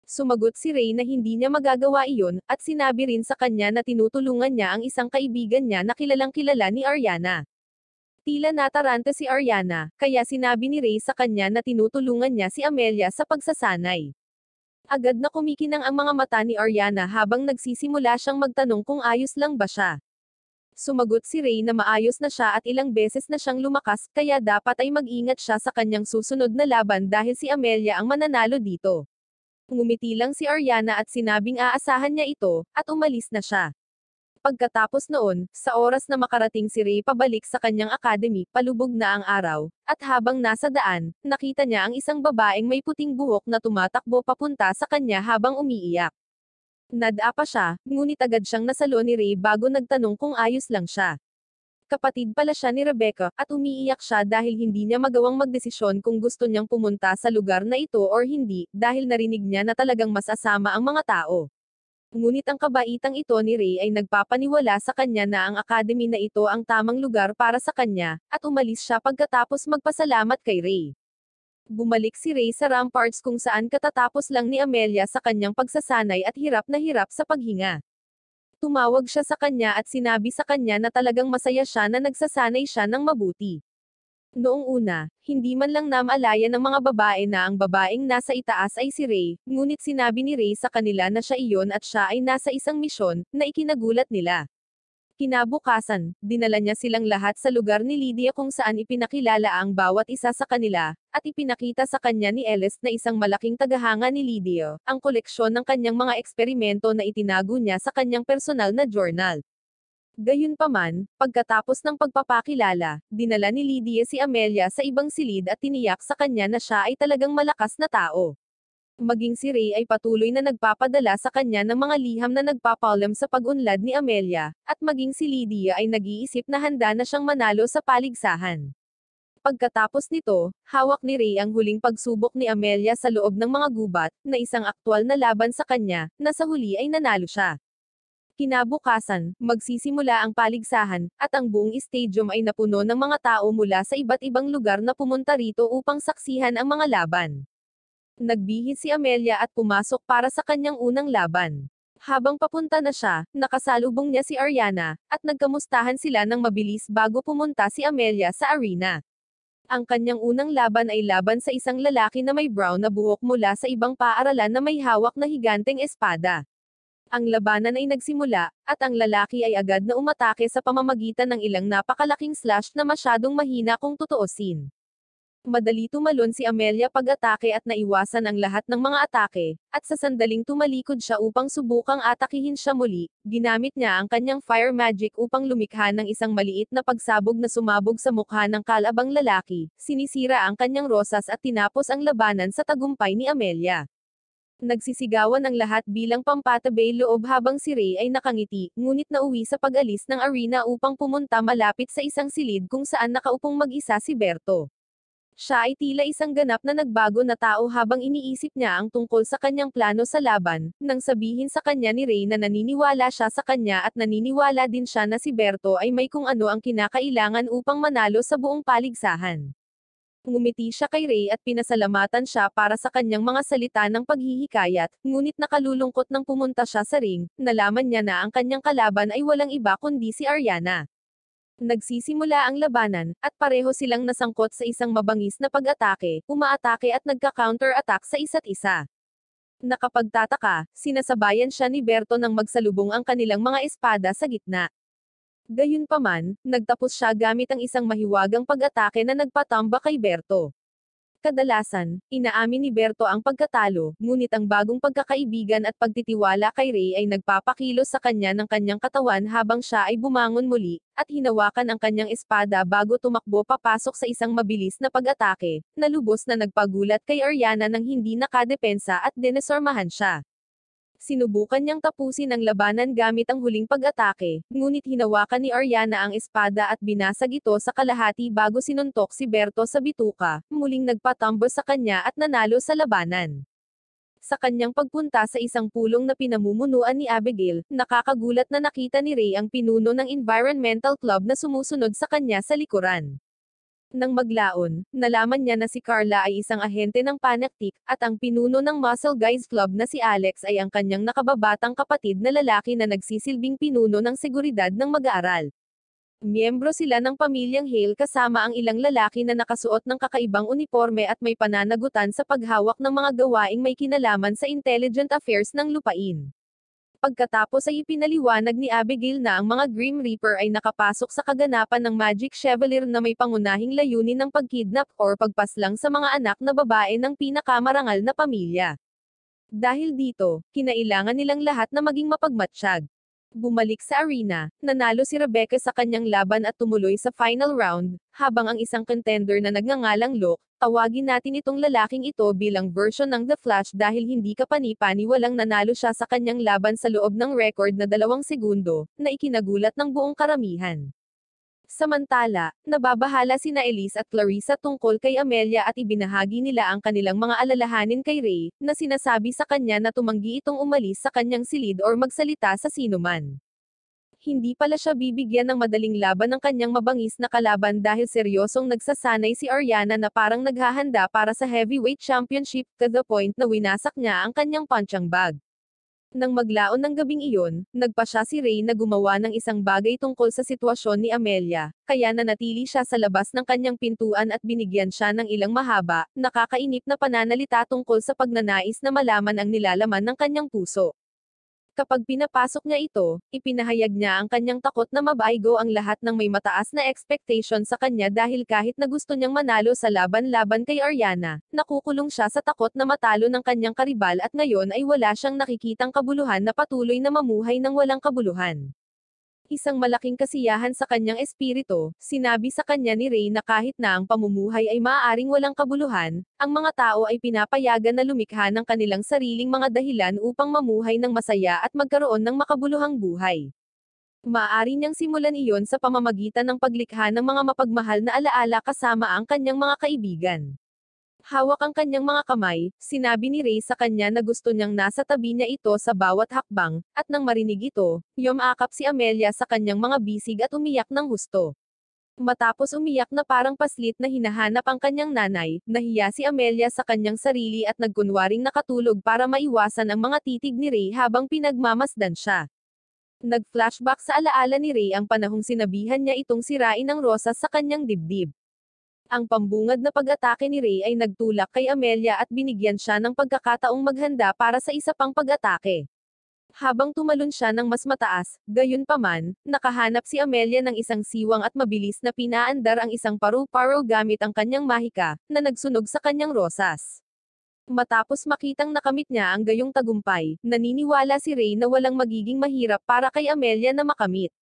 Sumagot si Ray na hindi niya magagawa iyon, at sinabi rin sa kanya na tinutulungan niya ang isang kaibigan niya na kilalang-kilala ni Ariana. Tila nataranta si Ariana, kaya sinabi ni Ray sa kanya na tinutulungan niya si Amelia sa pagsasanay. Agad na kumikinang ang mga mata ni Ariana habang nagsisimula siyang magtanong kung ayos lang ba siya. Sumagot si Ray na maayos na siya at ilang beses na siyang lumakas, kaya dapat ay mag-ingat siya sa kanyang susunod na laban dahil si Amelia ang mananalo dito. Ngumiti lang si Ariana at sinabing aasahan niya ito, at umalis na siya. Pagkatapos noon, sa oras na makarating si Ray pabalik sa kanyang academy, palubog na ang araw, at habang nasa daan, nakita niya ang isang babaeng may puting buhok na tumatakbo papunta sa kanya habang umiiyak. Nadapa siya, ngunit agad siyang nasalo ni Ray bago nagtanong kung ayos lang siya. Kapatid pala siya ni Rebecca, at umiiyak siya dahil hindi niya magawang magdesisyon kung gusto niyang pumunta sa lugar na ito or hindi, dahil narinig niya na talagang masasama ang mga tao. Ngunit ang kabaitang ito ni Ray ay nagpapaniwala sa kanya na ang academy na ito ang tamang lugar para sa kanya, at umalis siya pagkatapos magpasalamat kay Ray. Bumalik si Ray sa ramparts kung saan katatapos lang ni Amelia sa kanyang pagsasanay at hirap na hirap sa paghinga. Tumawag siya sa kanya at sinabi sa kanya na talagang masaya siya na nagsasanay siya ng mabuti. Noong una, hindi man lang namalayan ng mga babae na ang babaeng nasa itaas ay si Ray, ngunit sinabi ni Ray sa kanila na siya iyon at siya ay nasa isang misyon, na ikinagulat nila. Kinabukasan, dinala niya silang lahat sa lugar ni Lydia kung saan ipinakilala ang bawat isa sa kanila, at ipinakita sa kanya ni Ellis na isang malaking tagahanga ni Lydia, ang koleksyon ng kanyang mga eksperimento na itinago niya sa kanyang personal na journal. Gayunpaman, pagkatapos ng pagpapakilala, dinala ni Lydia si Amelia sa ibang silid at tiniyak sa kanya na siya ay talagang malakas na tao. Maging si Ray ay patuloy na nagpapadala sa kanya ng mga liham na nagpapaalam sa pag-unlad ni Amelia, at maging si Lydia ay nag-iisip na handa na siyang manalo sa paligsahan. Pagkatapos nito, hawak ni Ray ang huling pagsubok ni Amelia sa loob ng mga gubat, na isang aktwal na laban sa kanya, na sa huli ay nanalo siya. Kinabukasan, magsisimula ang paligsahan, at ang buong stadium ay napuno ng mga tao mula sa iba't ibang lugar na pumunta rito upang saksihan ang mga laban. Nagbihis si Amelia at pumasok para sa kanyang unang laban. Habang papunta na siya, nakasalubong niya si Ariana, at nagkamustahan sila ng mabilis bago pumunta si Amelia sa arena. Ang kanyang unang laban ay laban sa isang lalaki na may brown na buhok mula sa ibang paaralan na may hawak na higanteng espada. Ang labanan ay nagsimula, at ang lalaki ay agad na umatake sa pamamagitan ng ilang napakalaking slash na masyadong mahina kung tutuusin. Madali tumalon si Amelia pag-atake at naiwasan ang lahat ng mga atake, at sa sandaling tumalikod siya upang subukang atakihin siya muli, ginamit niya ang kanyang fire magic upang lumikha ng isang maliit na pagsabog na sumabog sa mukha ng kalabang lalaki, sinisira ang kanyang rosas at tinapos ang labanan sa tagumpay ni Amelia. Nagsisigawan ang lahat bilang pampatabay loob habang si Ray ay nakangiti, ngunit nauwi sa pag-alis ng arena upang pumunta malapit sa isang silid kung saan nakaupong mag-isa si Berto. Siya ay tila isang ganap na nagbago na tao habang iniisip niya ang tungkol sa kanyang plano sa laban, nang sabihin sa kanya ni Ray na naniniwala siya sa kanya at naniniwala din siya na si Berto ay may kung ano ang kinakailangan upang manalo sa buong paligsahan. Ngumiti siya kay Ray at pinasalamatan siya para sa kanyang mga salita ng paghihikayat, ngunit nakalulungkot nang pumunta siya sa ring, nalaman niya na ang kanyang kalaban ay walang iba kundi si Ariana. Nagsisimula ang labanan, at pareho silang nasangkot sa isang mabangis na pag-atake, umaatake at nagka-counter-attack sa isa't isa. Nakapagtataka, sinasabayan siya ni Berto nang magsalubong ang kanilang mga espada sa gitna. Gayunpaman, nagtapos siya gamit ang isang mahiwagang pag-atake na nagpatamba kay Berto. Kadalasan, inaamin ni Berto ang pagkatalo, ngunit ang bagong pagkakaibigan at pagtitiwala kay Ray ay nagpapakilos sa kanya ng kanyang katawan habang siya ay bumangon muli, at hinawakan ang kanyang espada bago tumakbo papasok sa isang mabilis na pag-atake, na lubos na nagpagulat kay Ariana nang hindi nakadepensa at dinesormahan siya. Sinubukan niyang tapusin ang labanan gamit ang huling pag-atake, ngunit hinawakan ni Ariana ang espada at binasag ito sa kalahati bago sinuntok si Berto sa bituka, muling nagpatambo sa kanya at nanalo sa labanan. Sa kanyang pagpunta sa isang pulong na pinamumunuan ni Abigail, nakakagulat na nakita ni Ray ang pinuno ng environmental club na sumusunod sa kanya sa likuran. Nang maglaon, nalaman niya na si Carla ay isang ahente ng Panactic, at ang pinuno ng Muscle Guys Club na si Alex ay ang kanyang nakababatang kapatid na lalaki na nagsisilbing pinuno ng seguridad ng mag-aaral. Miyembro sila ng pamilyang Hale kasama ang ilang lalaki na nakasuot ng kakaibang uniforme at may pananagutan sa paghawak ng mga gawaing may kinalaman sa intelligent affairs ng lupain. Pagkatapos ay ipinaliwanag ni Abigail na ang mga Grim Reaper ay nakapasok sa kaganapan ng Magic Chevalier na may pangunahing layunin ng pagkidnap or pagpaslang sa mga anak na babae ng pinakamarangal na pamilya. Dahil dito, kinailangan nilang lahat na maging mapagmatsyag. Bumalik sa arena, nanalo si Rebecca sa kanyang laban at tumuloy sa final round, habang ang isang contender na nagngangalang Locke, tawagin natin itong lalaking ito bilang version ng The Flash dahil hindi kapani-paniwalang nanalo siya sa kanyang laban sa loob ng record na 2 segundo, na ikinagulat ng buong karamihan. Samantala, nababahala sina Elise at Clarissa tungkol kay Amelia at ibinahagi nila ang kanilang mga alalahanin kay Ray, na sinasabi sa kanya na tumanggi itong umalis sa kanyang silid or magsalita sa sinuman. Hindi pala siya bibigyan ng madaling laban ng kanyang mabangis na kalaban dahil seryosong nagsasanay si Ariana na parang naghahanda para sa heavyweight championship, to the point na winasak niya ang kanyang punching bag. Nang maglaon ng gabing iyon, nagpa siya si Ray na gumawa ng isang bagay tungkol sa sitwasyon ni Amelia, kaya nanatili siya sa labas ng kanyang pintuan at binigyan siya ng ilang mahaba, nakakainip na pananalita tungkol sa pagnanais na malaman ang nilalaman ng kanyang puso. Kapag pinapasok niya ito, ipinahayag niya ang kanyang takot na mabaigo ang lahat ng may mataas na expectation sa kanya dahil kahit na gusto niyang manalo sa laban-laban kay Ariana, nakukulong siya sa takot na matalo ng kanyang karibal at ngayon ay wala siyang nakikitang kabuluhan na patuloy na mamuhay ng walang kabuluhan. Isang malaking kasiyahan sa kanyang espiritu, sinabi sa kanya ni Ray na kahit na ang pamumuhay ay maaaring walang kabuluhan, ang mga tao ay pinapayagan na lumikha ng kanilang sariling mga dahilan upang mamuhay ng masaya at magkaroon ng makabuluhang buhay. Maaari niyang simulan iyon sa pamamagitan ng paglikha ng mga mapagmahal na alaala kasama ang kanyang mga kaibigan. Hawak ang kanyang mga kamay, sinabi ni Ray sa kanya na gusto niyang nasa tabi niya ito sa bawat hakbang, at nang marinig ito, yumakap si Amelia sa kanyang mga bisig at umiyak ng husto. Matapos umiyak na parang paslit na hinahanap ang kanyang nanay, nahiya si Amelia sa kanyang sarili at nagkunwaring nakatulog para maiwasan ang mga titig ni Ray habang pinagmamasdan siya. Nag-flashback sa alaala ni Ray ang panahong sinabihan niya itong sirain ng rosas sa kanyang dibdib. Ang pambungad na pag-atake ni Ray ay nagtulak kay Amelia at binigyan siya ng pagkakataong maghanda para sa isa pang pag-atake. Habang tumalon siya ng mas mataas, gayunpaman, nakahanap si Amelia ng isang siwang at mabilis na pinaandar ang isang paru-paro gamit ang kanyang mahika, na nagsunog sa kanyang rosas. Matapos makitang nakamit niya ang gayong tagumpay, naniniwala si Ray na walang magiging mahirap para kay Amelia na makamit.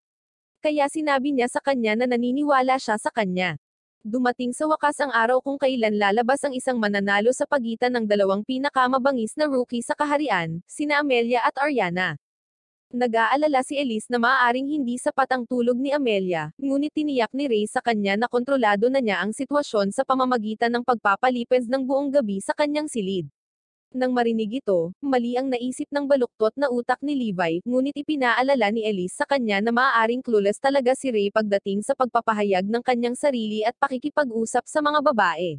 Kaya sinabi niya sa kanya na naniniwala siya sa kanya. Dumating sa wakas ang araw kung kailan lalabas ang isang mananalo sa pagitan ng dalawang pinakamabangis na rookie sa kaharian, sina Amelia at Ariana. Nag-aalala si Elise na maaaring hindi sapat ang tulog ni Amelia, ngunit tiniyak ni Ray sa kanya na kontrolado na niya ang sitwasyon sa pamamagitan ng pagpapalipez ng buong gabi sa kanyang silid. Nang marinig ito, mali ang naisip ng baluktot na utak ni Levi, ngunit ipinaalala ni Elise sa kanya na maaaring clueless talaga si Ray pagdating sa pagpapahayag ng kanyang sarili at pakikipag-usap sa mga babae.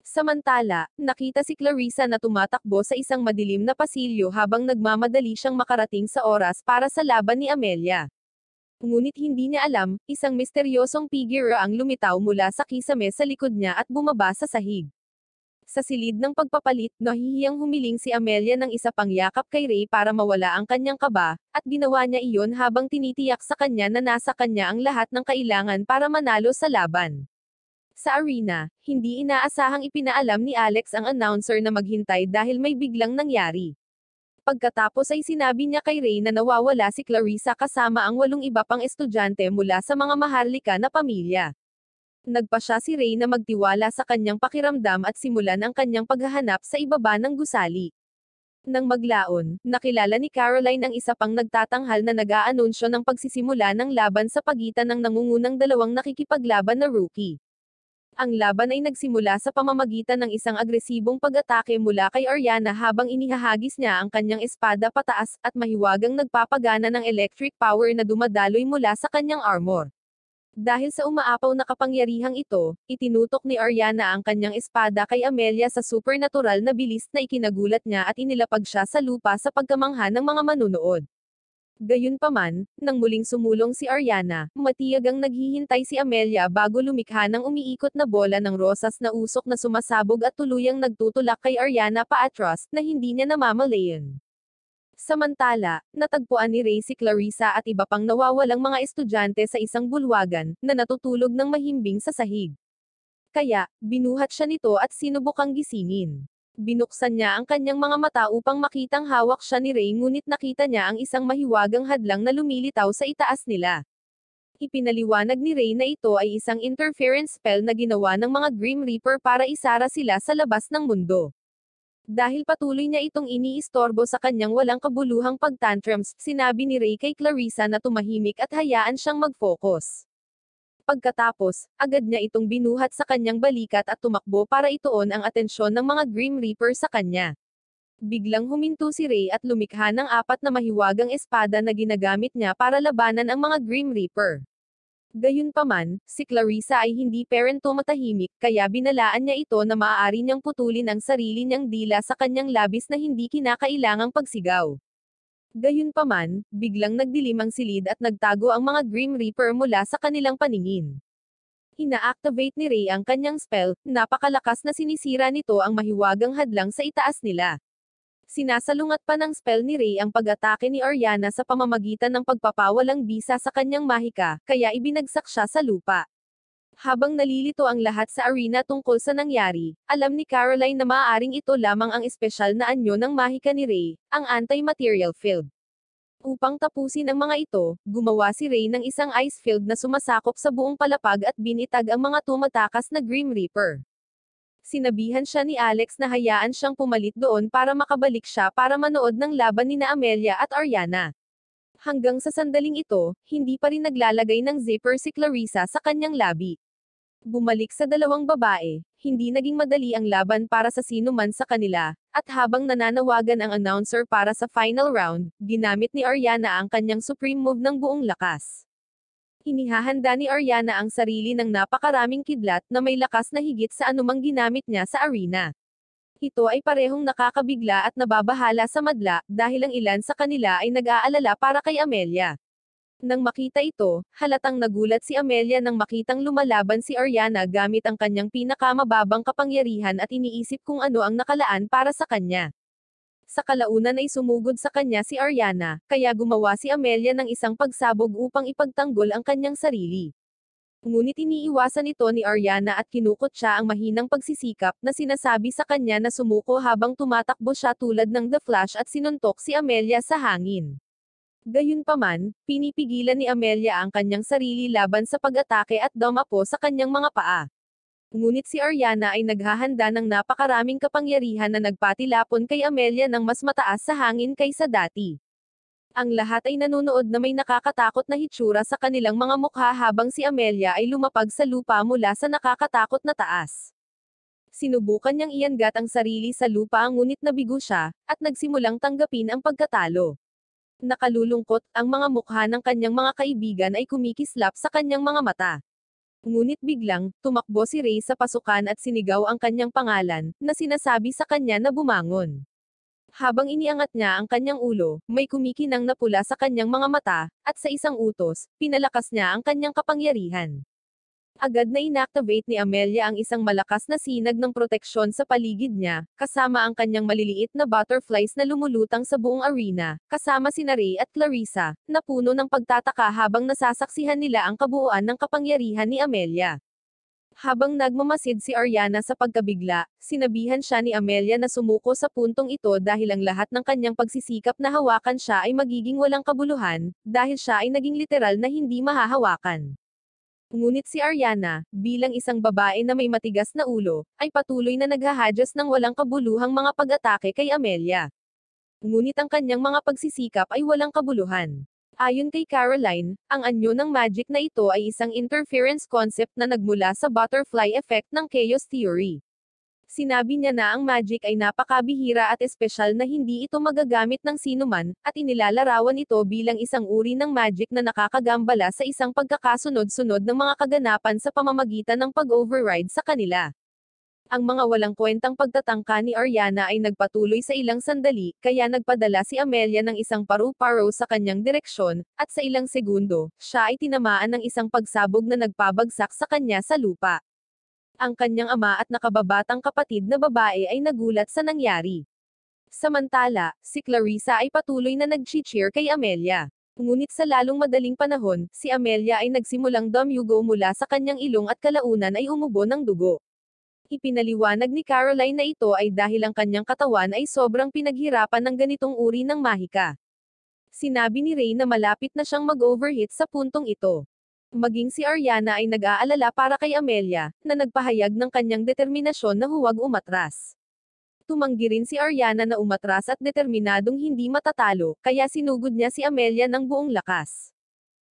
Samantala, nakita si Clarissa na tumatakbo sa isang madilim na pasilyo habang nagmamadali siyang makarating sa oras para sa laban ni Amelia. Ngunit hindi niya alam, isang misteryosong figure ang lumitaw mula sa kisame sa likod niya at bumaba sa sahig. Sa silid ng pagpapalit, nahihiyang humiling si Amelia ng isa pang yakap kay Ray para mawala ang kanyang kaba, at ginawa niya iyon habang tinitiyak sa kanya na nasa kanya ang lahat ng kailangan para manalo sa laban. Sa arena, hindi inaasahang ipinaalam ni Alex ang announcer na maghintay dahil may biglang nangyari. Pagkatapos ay sinabi niya kay Ray na nawawala si Clarissa kasama ang 8 iba pang estudyante mula sa mga maharlika na pamilya. Nagpa siya si Ray na magtiwala sa kanyang pakiramdam at simulan ang kanyang paghahanap sa ibaba ng gusali. Nang maglaon, nakilala ni Caroline ang isa pang nagtatanghal na nag-aanunsyo ng pagsisimula ng laban sa pagitan ng nangungunang dalawang nakikipaglaban na rookie. Ang laban ay nagsimula sa pamamagitan ng isang agresibong pag-atake mula kay Ariana habang inihahagis niya ang kanyang espada pataas, at mahiwagang nagpapagana ng electric power na dumadaloy mula sa kanyang armor. Dahil sa umaapaw na kapangyarihang ito, itinutok ni Ariana ang kanyang espada kay Amelia sa supernatural na bilis na ikinagulat niya at inilapag siya sa lupa sa pagkamangha ng mga manunood. Gayunpaman, nang muling sumulong si Ariana, matiyagang naghihintay si Amelia bago lumikha ng umiikot na bola ng rosas na usok na sumasabog at tuluyang nagtutulak kay Ariana paatras, na hindi niya namamalayan. Samantala, natagpuan ni Ray si Clarissa at iba pang nawawalang mga estudyante sa isang bulwagan, na natutulog ng mahimbing sa sahig. Kaya, binuhat siya nito at sinubukang gisingin. Binuksan niya ang kanyang mga mata upang makitang hawak siya ni Ray, ngunit nakita niya ang isang mahiwagang hadlang na lumilitaw sa itaas nila. Ipinaliwanag ni Ray na ito ay isang interference spell na ginawa ng mga Grim Reaper para isara sila sa labas ng mundo. Dahil patuloy niya itong iniistorbo sa kanyang walang kabuluhang pagtantrums, sinabi ni Ray kay Clarissa na tumahimik at hayaan siyang mag-focus. Pagkatapos, agad niya itong binuhat sa kanyang balikat at tumakbo para ituon ang atensyon ng mga Grim Reaper sa kanya. Biglang huminto si Ray at lumikha ng 4 na mahiwagang espada na ginagamit niya para labanan ang mga Grim Reaper. Gayunpaman, si Clarissa ay hindi tumatahimik, kaya binalaan niya ito na maaari niyang putulin ang sarili niyang dila sa kanyang labis na hindi kinakailangang pagsigaw. Gayunpaman, biglang nagdilim ang silid at nagtago ang mga Grim Reaper mula sa kanilang paningin. Ina-activate ni Ray ang kanyang spell, napakalakas na sinisira nito ang mahiwagang hadlang sa itaas nila. Sinasalungat pa ng spell ni Ray ang pag-atake ni Ariana sa pamamagitan ng pagpapawalang bisa sa kanyang mahika, kaya ibinagsak siya sa lupa. Habang nalilito ang lahat sa arena tungkol sa nangyari, alam ni Caroline na maaaring ito lamang ang espesyal na anyo ng mahika ni Ray, ang anti-material field. Upang tapusin ang mga ito, gumawa si Ray ng isang ice field na sumasakop sa buong palapag at binitag ang mga tumatakas na Grim Reaper. Sinabihan siya ni Alex na hayaan siyang pumalit doon para makabalik siya para manood ng laban nina Amelia at Ariana. Hanggang sa sandaling ito, hindi pa rin naglalagay ng zipper si Clarissa sa kanyang labi. Bumalik sa dalawang babae, hindi naging madali ang laban para sa sino man sa kanila, at habang nananawagan ang announcer para sa final round, ginamit ni Ariana ang kanyang supreme move ng buong lakas. Inihahanda ni Ariana ang sarili ng napakaraming kidlat na may lakas na higit sa anumang ginamit niya sa arena. Ito ay parehong nakakabigla at nababahala sa madla, dahil ang ilan sa kanila ay nag-aalala para kay Amelia. Nang makita ito, halatang nagulat si Amelia nang makitang lumalaban si Ariana gamit ang kanyang pinakamababang kapangyarihan at iniisip kung ano ang nakalaan para sa kanya. Sa kalaunan ay sumugod sa kanya si Ariana, kaya gumawa si Amelia ng isang pagsabog upang ipagtanggol ang kanyang sarili. Ngunit iniiwasan ito ni Ariana at kinukot siya ang mahinang pagsisikap na sinasabi sa kanya na sumuko habang tumatakbo siya tulad ng The Flash at sinuntok si Amelia sa hangin. Gayunpaman, pinipigilan ni Amelia ang kanyang sarili laban sa pag-atake at dumapo sa kanyang mga paa. Ngunit si Ariana ay naghahanda ng napakaraming kapangyarihan na nagpatilapon kay Amelia ng mas mataas sa hangin kaysa dati. Ang lahat ay nanonood na may nakakatakot na hitsura sa kanilang mga mukha habang si Amelia ay lumapag sa lupa mula sa nakakatakot na taas. Sinubukan niyang iangat ang sarili sa lupa ngunit nabigo siya, at nagsimulang tanggapin ang pagkatalo. Nakalulungkot, ang mga mukha ng kanyang mga kaibigan ay kumikislap sa kanyang mga mata. Ngunit biglang, tumakbo si Ray sa pasukan at sinigaw ang kanyang pangalan, na sinasabi sa kanya na bumangon. Habang iniangat niya ang kanyang ulo, may kumikinang na pula sa kanyang mga mata, at sa isang utos, pinalakas niya ang kanyang kapangyarihan. Agad na inactivate ni Amelia ang isang malakas na sinag ng proteksyon sa paligid niya, kasama ang kanyang maliliit na butterflies na lumulutang sa buong arena, kasama sina Ray at Clarissa, na puno ng pagtataka habang nasasaksihan nila ang kabuuan ng kapangyarihan ni Amelia. Habang nagmamasid si Ariana sa pagkabigla, sinabihan siya ni Amelia na sumuko sa puntong ito dahil ang lahat ng kanyang pagsisikap na hawakan siya ay magiging walang kabuluhan, dahil siya ay naging literal na hindi mahahawakan. Ngunit si Ariana, bilang isang babae na may matigas na ulo, ay patuloy na naghahadyas ng walang kabuluhang mga pag-atake kay Amelia. Ngunit ang kanyang mga pagsisikap ay walang kabuluhan. Ayon kay Caroline, ang anyo ng magic na ito ay isang interference concept na nagmula sa butterfly effect ng chaos theory. Sinabi niya na ang magic ay napakabihira at espesyal na hindi ito magagamit ng sinuman, at inilalarawan ito bilang isang uri ng magic na nakakagambala sa isang pagkakasunod-sunod ng mga kaganapan sa pamamagitan ng pag-override sa kanila. Ang mga walang kwentang pagtatangka ni Ariana ay nagpatuloy sa ilang sandali, kaya nagpadala si Amelia ng isang paru-paro sa kanyang direksyon, at sa ilang segundo, siya ay tinamaan ng isang pagsabog na nagpabagsak sa kanya sa lupa. Ang kanyang ama at nakababatang kapatid na babae ay nagulat sa nangyari. Samantala, si Clarissa ay patuloy na nag-cheer kay Amelia. Ngunit sa lalong madaling panahon, si Amelia ay nagsimulang dumuyugo mula sa kanyang ilong at kalaunan ay umubo ng dugo. Ipinaliwanag ni Caroline na ito ay dahil ang kanyang katawan ay sobrang pinaghirapan ng ganitong uri ng mahika. Sinabi ni Ray na malapit na siyang mag-overheat sa puntong ito. Maging si Ariana ay nag-aalala para kay Amelia, na nagpahayag ng kanyang determinasyon na huwag umatras. Tumanggi rin si Ariana na umatras at determinadong hindi matatalo, kaya sinugod niya si Amelia ng buong lakas.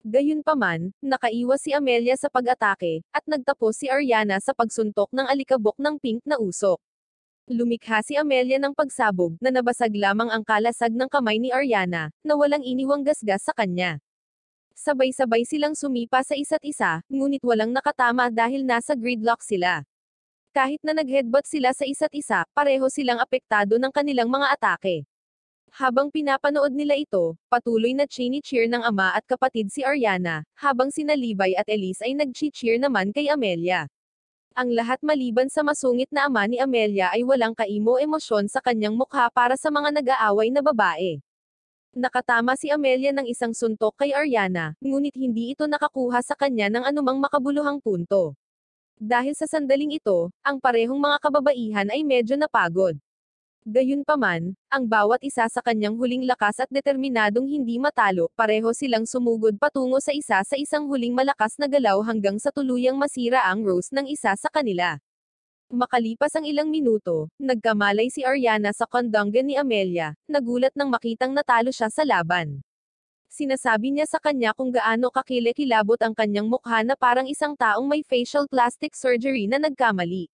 Gayunpaman, nakaiwas si Amelia sa pag-atake, at nagtapos si Ariana sa pagsuntok ng alikabok ng pink na usok. Lumikha si Amelia ng pagsabog, na nabasag lamang ang kalasag ng kamay ni Ariana, na walang iniwang gasgas sa kanya. Sabay-sabay silang sumipa sa isa't isa, ngunit walang nakatama dahil nasa gridlock sila. Kahit na nag-headbutt sila sa isa't isa, pareho silang apektado ng kanilang mga atake. Habang pinapanood nila ito, patuloy na chini-cheer ng ama at kapatid si Ariana, habang sina Levi at Elise ay nag-cheer naman kay Amelia. Ang lahat maliban sa masungit na ama ni Amelia ay walang kaimo-emosyon sa kanyang mukha para sa mga nag-aaway na babae. Nakatama si Amelia ng isang suntok kay Ariana, ngunit hindi ito nakakuha sa kanya ng anumang makabuluhang punto. Dahil sa sandaling ito, ang parehong mga kababaihan ay medyo napagod. Gayunpaman, ang bawat isa sa kanyang huling lakas at determinadong hindi matalo, pareho silang sumugod patungo sa isang huling malakas na galaw hanggang sa tuluyang masira ang rose ng isa sa kanila. Makalipas ang ilang minuto, nagkamalay si Ariana sa kondongan ni Amelia, nagulat nang makitang natalo siya sa laban. Sinasabi niya sa kanya kung gaano kakilakilabot ang kanyang mukha na parang isang taong may facial plastic surgery na nagkamali.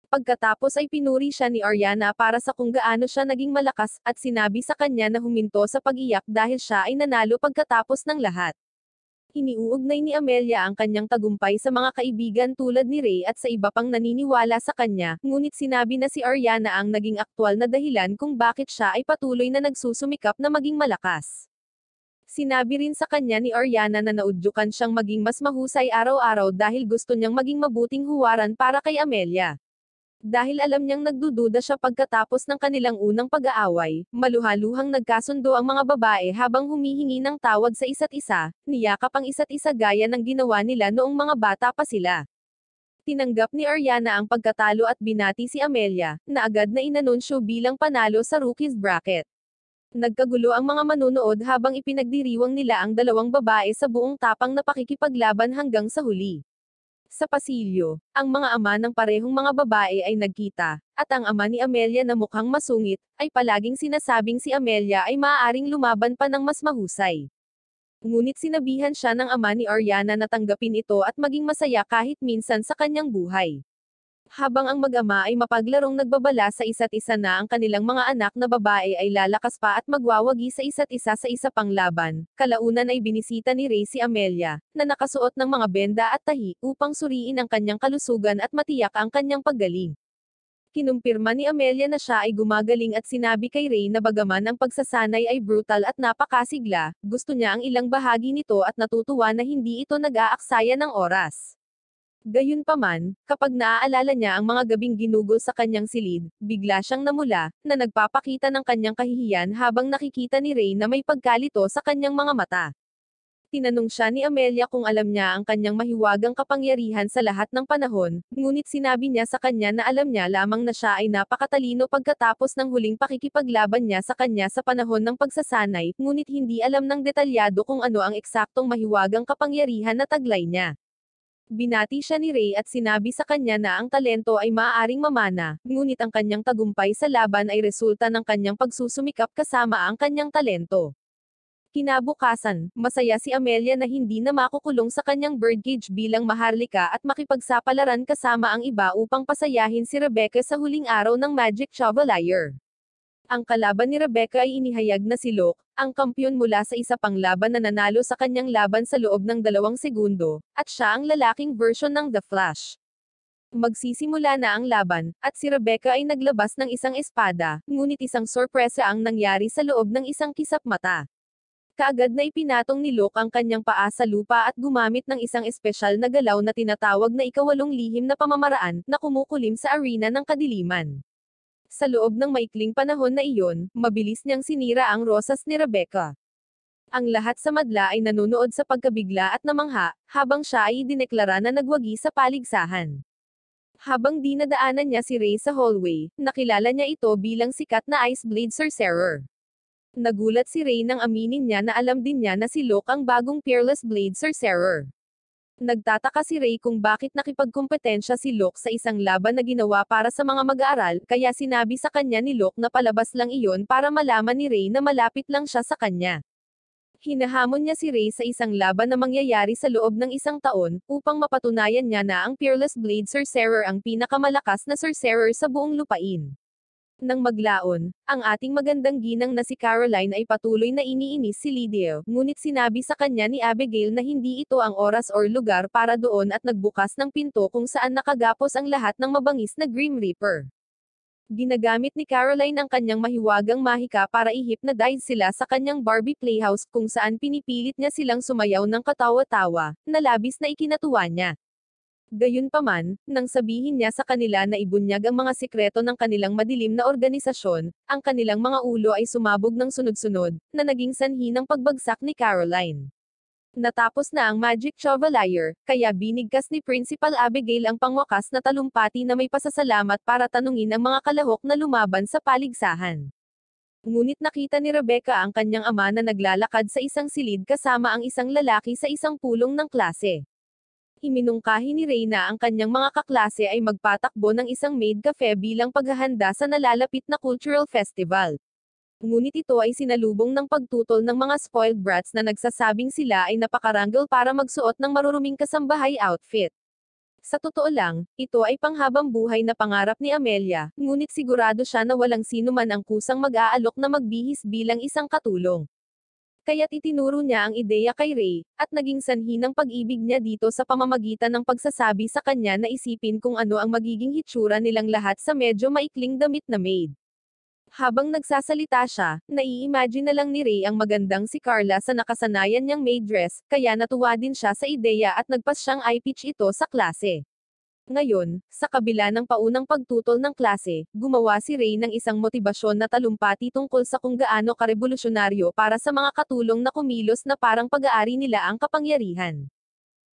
Pagkatapos ay pinuri siya ni Ariana para sa kung gaano siya naging malakas, at sinabi sa kanya na huminto sa pag-iyak dahil siya ay nanalo pagkatapos ng lahat. Iniuugnay ni Amelia ang kanyang tagumpay sa mga kaibigan tulad ni Ray at sa iba pang naniniwala sa kanya, ngunit sinabi na si Ariana ang naging aktwal na dahilan kung bakit siya ay patuloy na nagsusumikap na maging malakas. Sinabi rin sa kanya ni Ariana na naudyukan siyang maging mas mahusay araw-araw dahil gusto niyang maging mabuting huwaran para kay Amelia. Dahil alam niyang nagdududa siya pagkatapos ng kanilang unang pag-aaway, maluhaluhang nagkasundo ang mga babae habang humihingi ng tawad sa isa't isa, niyakap ang isa't isa gaya ng ginawa nila noong mga bata pa sila. Tinanggap ni Ariana ang pagkatalo at binati si Amelia, na agad na inanunsyo bilang panalo sa rookies bracket. Nagkagulo ang mga manunood habang ipinagdiriwang nila ang dalawang babae sa buong tapang na pakikipaglaban hanggang sa huli. Sa pasilyo, ang mga ama ng parehong mga babae ay nagkita, at ang ama ni Amelia na mukhang masungit, ay palaging sinasabing si Amelia ay maaaring lumaban pa ng mas mahusay. Ngunit sinabihan siya ng ama ni Ariana na tanggapin ito at maging masaya kahit minsan sa kanyang buhay. Habang ang mag-ama ay mapaglarong nagbabala sa isa't isa na ang kanilang mga anak na babae ay lalakas pa at magwawagi sa isa't isa sa isa pang laban, kalaunan ay binisita ni Ray si Amelia, na nakasuot ng mga benda at tahi, upang suriin ang kanyang kalusugan at matiyak ang kanyang paggaling. Kinumpirma ni Amelia na siya ay gumagaling at sinabi kay Ray na bagaman ang pagsasanay ay brutal at napakasigla, gusto niya ang ilang bahagi nito at natutuwa na hindi ito nag-aaksaya ng oras. Gayunpaman, kapag naaalala niya ang mga gabing ginugol sa kanyang silid, bigla siyang namula, na nagpapakita ng kanyang kahihiyan habang nakikita ni Ray na may pagkalito sa kanyang mga mata. Tinanong siya ni Amelia kung alam niya ang kanyang mahiwagang kapangyarihan sa lahat ng panahon, ngunit sinabi niya sa kanya na alam niya lamang na siya ay napakatalino pagkatapos ng huling pakikipaglaban niya sa kanya sa panahon ng pagsasanay, ngunit hindi alam ng detalyado kung ano ang eksaktong mahiwagang kapangyarihan na taglay niya. Binati siya ni Ray at sinabi sa kanya na ang talento ay maaaring mamana, ngunit ang kanyang tagumpay sa laban ay resulta ng kanyang pagsusumikap kasama ang kanyang talento. Kinabukasan, masaya si Amelia na hindi na makukulong sa kanyang birdcage bilang maharlika at makipagsapalaran kasama ang iba upang pasayahin si Rebecca sa huling araw ng Magic Chevalier. Ang kalaban ni Rebecca ay inihayag na si Locke, ang kampiyon mula sa isa pang laban na nanalo sa kanyang laban sa loob ng 2 segundo, at siya ang lalaking version ng The Flash. Magsisimula na ang laban, at si Rebecca ay naglabas ng isang espada, ngunit isang sorpresa ang nangyari sa loob ng isang kisap mata. Kaagad na ipinatong ni Locke ang kanyang paa sa lupa at gumamit ng isang espesyal na galaw na tinatawag na ikawalong lihim na pamamaraan, na kumukulim sa arena ng kadiliman. Sa loob ng maikling panahon na iyon, mabilis niyang sinira ang rosas ni Rebecca. Ang lahat sa madla ay nanonood sa pagkabigla at namangha, habang siya ay idineklara na nagwagi sa paligsahan. Habang dinadaanan niya si Ray sa hallway, nakilala niya ito bilang sikat na Ice Blade Sorcerer. Nagulat si Ray nang aminin niya na alam din niya na si Locke ang bagong Peerless Blade Sorcerer. Nagtataka si Ray kung bakit nakipagkumpetensya si Locke sa isang laban na ginawa para sa mga mag-aaral, kaya sinabi sa kanya ni Locke na palabas lang iyon para malaman ni Ray na malapit lang siya sa kanya. Hinahamon niya si Ray sa isang laban na mangyayari sa loob ng 1 taon, upang mapatunayan niya na ang Peerless Blade Sorcerer ang pinakamalakas na sorcerer sa buong lupain. Nang maglaon, ang ating magandang ginang na si Caroline ay patuloy na iniinis si Lydia, ngunit sinabi sa kanya ni Abigail na hindi ito ang oras or lugar para doon at nagbukas ng pinto kung saan nakagapos ang lahat ng mabangis na Grim Reaper. Ginagamit ni Caroline ang kanyang mahiwagang mahika para i-hypnotize sila sa kanyang Barbie playhouse kung saan pinipilit niya silang sumayaw ng katawa-tawa, na labis na ikinatuwa niya. Gayunpaman, nang sabihin niya sa kanila na ibunyag ang mga sikreto ng kanilang madilim na organisasyon, ang kanilang mga ulo ay sumabog ng sunod-sunod, na naging sanhi ng pagbagsak ni Caroline. Natapos na ang Magic Chevalier, kaya binigkas ni Principal Abigail ang pangwakas na talumpati na may pasasalamat para tanungin ang mga kalahok na lumaban sa paligsahan. Ngunit nakita ni Rebecca ang kanyang ama na naglalakad sa isang silid kasama ang isang lalaki sa isang pulong ng klase. Iminungkahi ni Ray na ang kanyang mga kaklase ay magpatakbo ng isang maid cafe bilang paghahanda sa nalalapit na cultural festival. Ngunit ito ay sinalubong ng pagtutol ng mga spoiled brats na nagsasabing sila ay napakarangal para magsuot ng maruruming kasambahay outfit. Sa totoo lang, ito ay panghabang buhay na pangarap ni Amelia, ngunit sigurado siya na walang sino man ang kusang mag-aalok na magbihis bilang isang katulong. Kaya't itinuro niya ang ideya kay Ray, at naging sanhi ng pag-ibig niya dito sa pamamagitan ng pagsasabi sa kanya na isipin kung ano ang magiging hitsura nilang lahat sa medyo maikling damit na maid. Habang nagsasalita siya, nai-imagine na lang ni Ray ang magandang si Carla sa nakasanayan niyang maid dress, kaya natuwa din siya sa ideya at nagpas siyang i-pitch ito sa klase. Ngayon, sa kabila ng paunang pagtutol ng klase, gumawa si Ray ng isang motibasyon na talumpati tungkol sa kung gaano karevolusyonaryo para sa mga katulong na kumilos na parang pag-aari nila ang kapangyarihan.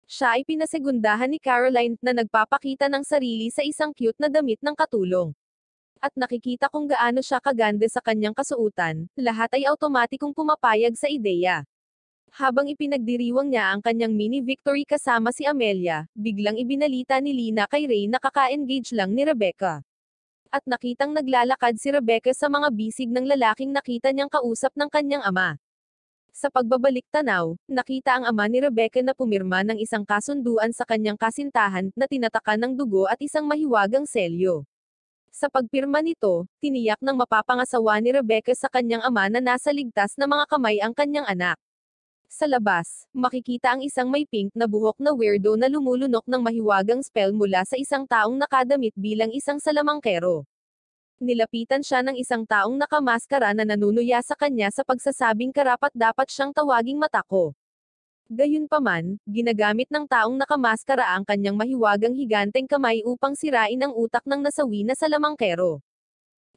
Siya ay pinasegundahan ni Caroline na nagpapakita ng sarili sa isang cute na damit ng katulong. At nakikita kung gaano siya kaganda sa kanyang kasuutan, lahat ay automatikong pumapayag sa ideya. Habang ipinagdiriwang niya ang kanyang mini victory kasama si Amelia, biglang ibinalita ni Lina kay Ray na kaka-engage lang ni Rebecca. At nakitang naglalakad si Rebecca sa mga bisig ng lalaking nakita niyang kausap ng kanyang ama. Sa pagbabalik tanaw, nakita ang ama ni Rebecca na pumirma ng isang kasunduan sa kanyang kasintahan na tinatakan ng dugo at isang mahiwagang selyo. Sa pagpirma nito, tiniyak ng mapapangasawa ni Rebecca sa kanyang ama na nasa ligtas na mga kamay ang kanyang anak. Sa labas, makikita ang isang may pink na buhok na weirdo na lumulunok ng mahiwagang spell mula sa isang taong nakadamit bilang isang salamangkero. Nilapitan siya ng isang taong nakamaskara na nanunuya sa kanya sa pagsasabing karapat-dapat siyang tawaging matako. Gayunpaman, ginagamit ng taong nakamaskara ang kanyang mahiwagang higanteng kamay upang sirain ang utak ng nasawi na salamangkero.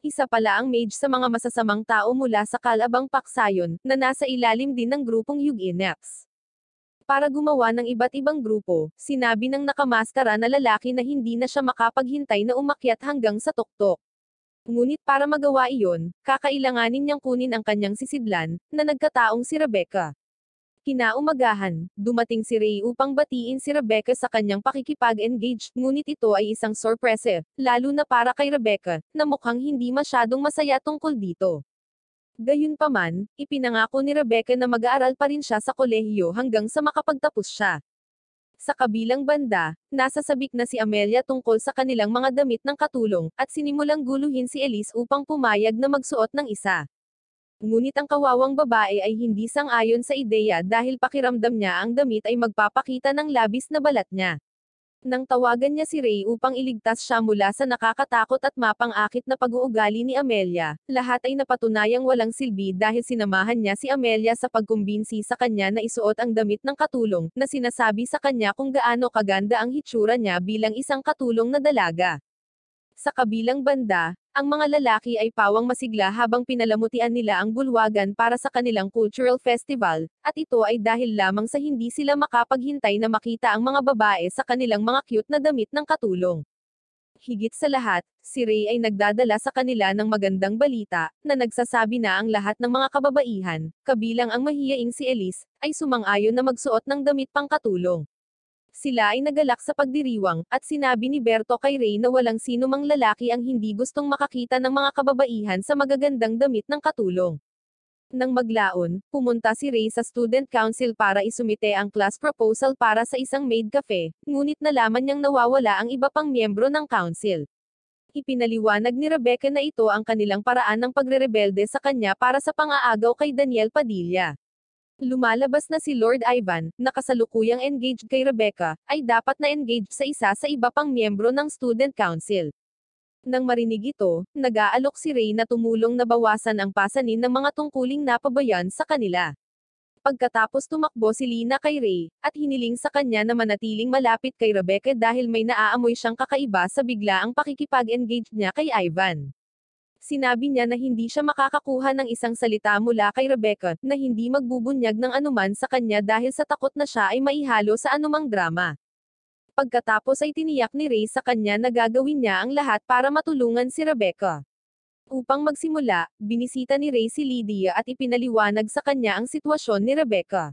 Isa pala ang mage sa mga masasamang tao mula sa Kalabang Paksayon, na nasa ilalim din ng grupong Yuginex. Para gumawa ng iba't ibang grupo, sinabi ng nakamaskara na lalaki na hindi na siya makapaghintay na umakyat hanggang sa tuktok. Ngunit para magawa iyon, kakailanganin niyang kunin ang kanyang sisidlan, na nagkataong si Rebecca. Kinaumagahan, dumating si Ray upang batiin si Rebecca sa kanyang pakikipag-engage, ngunit ito ay isang sorpresa, lalo na para kay Rebecca, na mukhang hindi masyadong masaya tungkol dito. Gayunpaman, ipinangako ni Rebecca na mag-aaral pa rin siya sa kolehiyo hanggang sa makapagtapos siya. Sa kabilang banda, nasasabik na si Amelia tungkol sa kanilang mga damit ng katulong, at sinimulang guluhin si Elise upang pumayag na magsuot ng isa. Ngunit ang kawawang babae ay hindi sang-ayon sa ideya dahil pakiramdam niya ang damit ay magpapakita ng labis na balat niya. Nang tawagan niya si Ray upang iligtas siya mula sa nakakatakot at mapang-akit na pag-uugali ni Amelia, lahat ay napatunayang walang silbi dahil sinamahan niya si Amelia sa pagkumbinsi sa kanya na isuot ang damit ng katulong, na sinasabi sa kanya kung gaano kaganda ang hitsura niya bilang isang katulong na dalaga. Sa kabilang banda, ang mga lalaki ay pawang masigla habang pinalamutian nila ang bulwagan para sa kanilang cultural festival, at ito ay dahil lamang sa hindi sila makapaghintay na makita ang mga babae sa kanilang mga cute na damit ng katulong. Higit sa lahat, si Ray ay nagdadala sa kanila ng magandang balita, na nagsasabi na ang lahat ng mga kababaihan, kabilang ang mahiyaing si Elise, ay sumang-ayon na magsuot ng damit pang katulong. Sila ay nagalak sa pagdiriwang, at sinabi ni Berto kay Ray na walang sino mang lalaki ang hindi gustong makakita ng mga kababaihan sa magagandang damit ng katulong. Nang maglaon, pumunta si Ray sa student council para isumite ang class proposal para sa isang maid cafe, ngunit nalaman niyang nawawala ang iba pang miyembro ng council. Ipinaliwanag ni Rebecca na ito ang kanilang paraan ng pagrerebelde sa kanya para sa pang-aagaw kay Daniel Padilla. Lumalabas na si Lord Ivan, na kasalukuyang engaged kay Rebecca, ay dapat na engaged sa isa sa iba pang miyembro ng student council. Nang marinig ito, nag-aalok si Ray na tumulong na bawasan ang pasanin ng mga tungkuling napabayan sa kanila. Pagkatapos tumakbo si Lina kay Ray, at hiniling sa kanya na manatiling malapit kay Rebecca dahil may naaamoy siyang kakaiba sa biglaang pakikipag-engage niya kay Ivan. Sinabi niya na hindi siya makakakuha ng isang salita mula kay Rebecca, na hindi magbubunyag ng anuman sa kanya dahil sa takot na siya ay maihalo sa anumang drama. Pagkatapos ay tiniyak ni Ray sa kanya na gagawin niya ang lahat para matulungan si Rebecca. Upang magsimula, binisita ni Ray si Lydia at ipinaliwanag sa kanya ang sitwasyon ni Rebecca.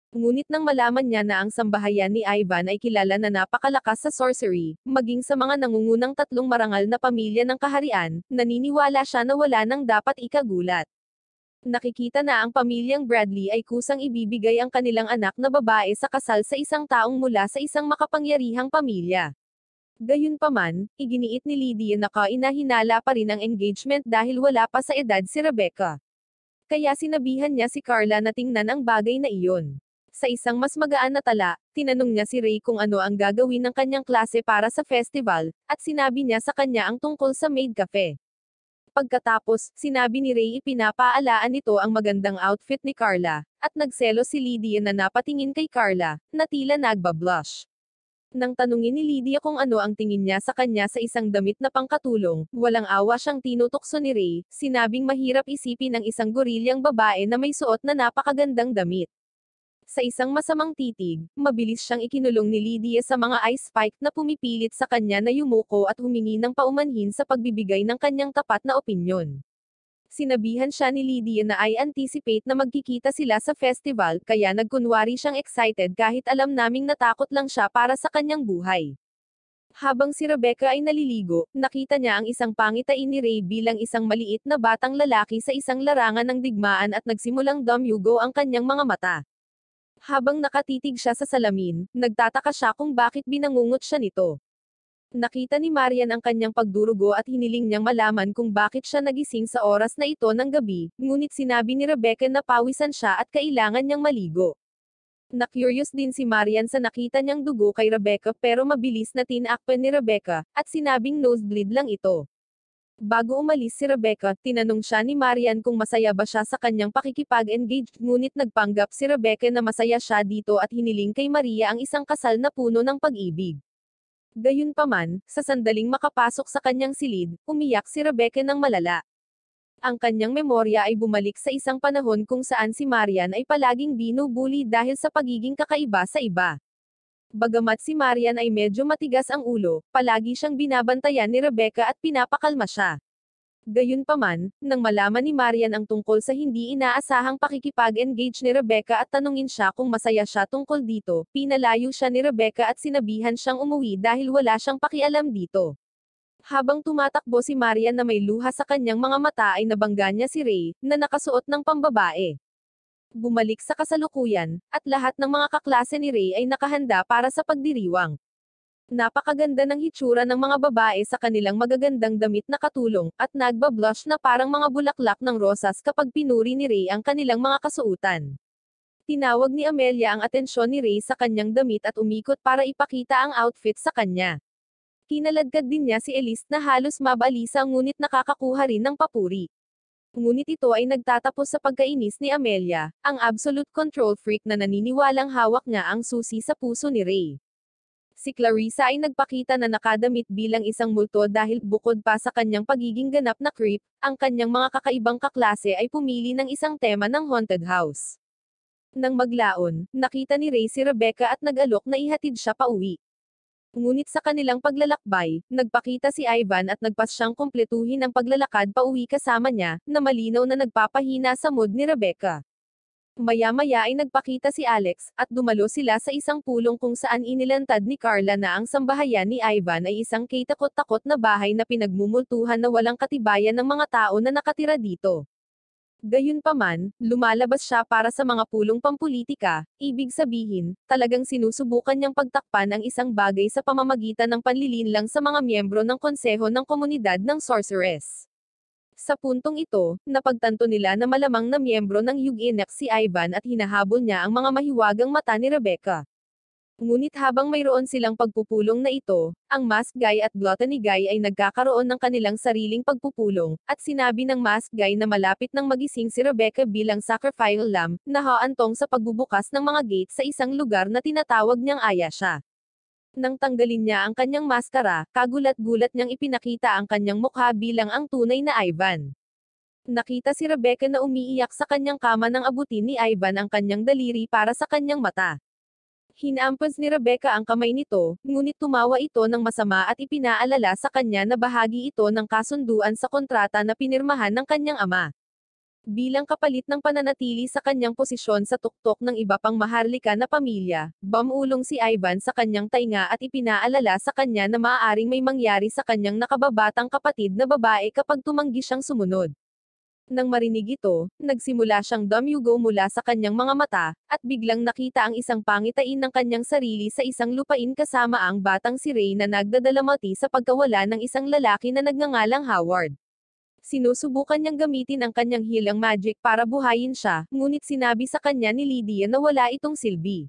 Ngunit nang malaman niya na ang sambahayan ni Ivan ay kilala na napakalakas sa sorcery, maging sa mga nangungunang tatlong marangal na pamilya ng kaharian, naniniwala siya na wala nang dapat ikagulat. Nakikita na ang pamilyang Bradley ay kusang ibibigay ang kanilang anak na babae sa kasal sa isang taong mula sa isang makapangyarihang pamilya. Gayunpaman, iginiit ni Lydia na kainahinala pa rin ang engagement dahil wala pa sa edad si Rebecca. Kaya sinabihan niya si Carla na tingnan ang bagay na iyon. Sa isang mas magaan na tala, tinanong niya si Ray kung ano ang gagawin ng kanyang klase para sa festival, at sinabi niya sa kanya ang tungkol sa maid cafe. Pagkatapos, sinabi ni Ray ipinapaalaan nito ang magandang outfit ni Carla, at nagselo si Lydia na napatingin kay Carla, na tila nagbablush. Nang tanungin ni Lydia kung ano ang tingin niya sa kanya sa isang damit na pangkatulong, walang awa siyang tinutokso ni Ray, sinabing mahirap isipin ang isang gorilyang babae na may suot na napakagandang damit. Sa isang masamang titig, mabilis siyang ikinulong ni Lydia sa mga ice spike na pumipilit sa kanya na yumuko at humingi ng paumanhin sa pagbibigay ng kanyang tapat na opinyon. Sinabihan siya ni Lydia na I anticipate na magkikita sila sa festival, kaya nagkunwari siyang excited kahit alam naming natakot lang siya para sa kanyang buhay. Habang si Rebecca ay naliligo, nakita niya ang isang pangitain ni Ray bilang isang maliit na batang lalaki sa isang larangan ng digmaan at nagsimulang dumyugo ang kanyang mga mata. Habang nakatitig siya sa salamin, nagtataka siya kung bakit binangungot siya nito. Nakita ni Marian ang kanyang pagdurugo at hiniling niyang malaman kung bakit siya nagising sa oras na ito ng gabi, ngunit sinabi ni Rebecca na pawisan siya at kailangan niyang maligo. Na-curious din si Marian sa nakita niyang dugo kay Rebecca pero mabilis na tinakpan ni Rebecca, at sinabing nosebleed lang ito. Bago umalis si Rebecca, tinanong siya ni Marian kung masaya ba siya sa kanyang pakikipag-engage, ngunit nagpanggap si Rebecca na masaya siya dito at hiniling kay Maria ang isang kasal na puno ng pag-ibig. Gayunpaman, sa sandaling makapasok sa kanyang silid, umiyak si Rebecca ng malala. Ang kanyang memorya ay bumalik sa isang panahon kung saan si Marian ay palaging binubuli dahil sa pagiging kakaiba sa iba. Bagamat si Marian ay medyo matigas ang ulo, palagi siyang binabantayan ni Rebecca at pinapakalma siya. Gayunpaman, nang malaman ni Marian ang tungkol sa hindi inaasahang pakikipag-engage ni Rebecca at tanungin siya kung masaya siya tungkol dito, pinalayo siya ni Rebecca at sinabihan siyang umuwi dahil wala siyang pakialam dito. Habang tumatakbo si Marian na may luha sa kanyang mga mata ay nabangga niya si Ray, na nakasuot ng pambabae. Bumalik sa kasalukuyan, at lahat ng mga kaklase ni Ray ay nakahanda para sa pagdiriwang. Napakaganda ng hitsura ng mga babae sa kanilang magagandang damit na katulong, at nagbablush na parang mga bulaklak ng rosas kapag pinuri ni Ray ang kanilang mga kasuotan. Tinawag ni Amelia ang atensyon ni Ray sa kanyang damit at umikot para ipakita ang outfit sa kanya. Kinaladkad din niya si Elise na halos mabalisa ngunit nakakakuha rin ng papuri. Ngunit ito ay nagtatapos sa pagkainis ni Amelia, ang absolute control freak na naniniwalang hawak niya ang susi sa puso ni Ray. Si Clarissa ay nagpakita na nakadamit bilang isang multo dahil bukod pa sa kanyang pagiging ganap na creep, ang kanyang mga kakaibang kaklase ay pumili ng isang tema ng haunted house. Nang maglaon, nakita ni Ray si Rebecca at nag-alok na ihatid siya pauwi. Ngunit sa kanilang paglalakbay, nagpakita si Ivan at nagpas siyang kumpletuhin ang paglalakad pauwi kasama niya, na malinaw na nagpapahina sa mood ni Rebecca. Maya-maya ay nagpakita si Alex, at dumalo sila sa isang pulong kung saan inilantad ni Carla na ang sambahayan ni Ivan ay isang kaitakot-takot na bahay na pinagmumultuhan na walang katibayan ng mga tao na nakatira dito. Gayunpaman, lumalabas siya para sa mga pulong pampulitika, ibig sabihin, talagang sinusubukan niyang pagtakpan ang isang bagay sa pamamagitan ng panlilinlang sa mga miyembro ng konseho ng komunidad ng Sorceress. Sa puntong ito, napagtanto nila na malamang na miyembro ng Yuginak si Ivan at hinahabol niya ang mga mahiwagang mata ni Rebecca. Ngunit habang mayroon silang pagpupulong na ito, ang Mask Guy at Gluttony Guy ay nagkakaroon ng kanilang sariling pagpupulong, at sinabi ng Mask Guy na malapit nang magising si Rebecca bilang sacrificial lamb, na haantong sa pagbubukas ng mga gate sa isang lugar na tinatawag niyang Ayasha. Nang tanggalin niya ang kanyang maskara, kagulat-gulat niyang ipinakita ang kanyang mukha bilang ang tunay na Ivan. Nakita si Rebecca na umiiyak sa kanyang kama nang abutin ni Ivan ang kanyang daliri para sa kanyang mata. Hinampas ni Rebecca ang kamay nito, ngunit tumawa ito ng masama at ipinaalala sa kanya na bahagi ito ng kasunduan sa kontrata na pinirmahan ng kanyang ama. Bilang kapalit ng pananatili sa kanyang posisyon sa tuktok ng iba pang maharlika na pamilya, bumulong si Ivan sa kanyang tainga at ipinaalala sa kanya na maaaring may mangyari sa kanyang nakababatang kapatid na babae kapag tumanggi siyang sumunod. Nang marinig ito, nagsimula siyang dumyugo mula sa kanyang mga mata, at biglang nakita ang isang pangitain ng kanyang sarili sa isang lupain kasama ang batang si Ray na nagdadalamati sa pagkawala ng isang lalaki na nagngangalang Howard. Sinusubukan niyang gamitin ang kanyang healing magic para buhayin siya, ngunit sinabi sa kanya ni Lydia na wala itong silbi.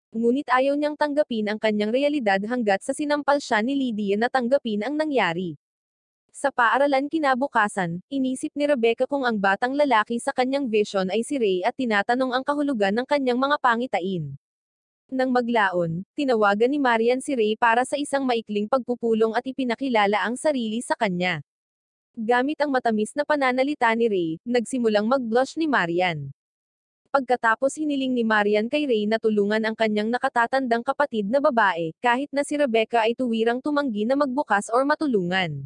Ngunit ayaw niyang tanggapin ang kanyang realidad hanggat sa sinampal siya ni Lydia na tanggapin ang nangyari. Sa paaralan kinabukasan, inisip ni Rebecca kung ang batang lalaki sa kanyang vision ay si Ray at tinatanong ang kahulugan ng kanyang mga pangitain. Nang maglaon, tinawagan ni Marian si Ray para sa isang maikling pagpupulong at ipinakilala ang sarili sa kanya. Gamit ang matamis na pananalita ni Ray, nagsimulang mag-blush ni Marian. Pagkatapos hiniling ni Marian kay Ray na tulungan ang kanyang nakatatandang kapatid na babae, kahit na si Rebecca ay tuwirang tumanggi na magbukas or matulungan.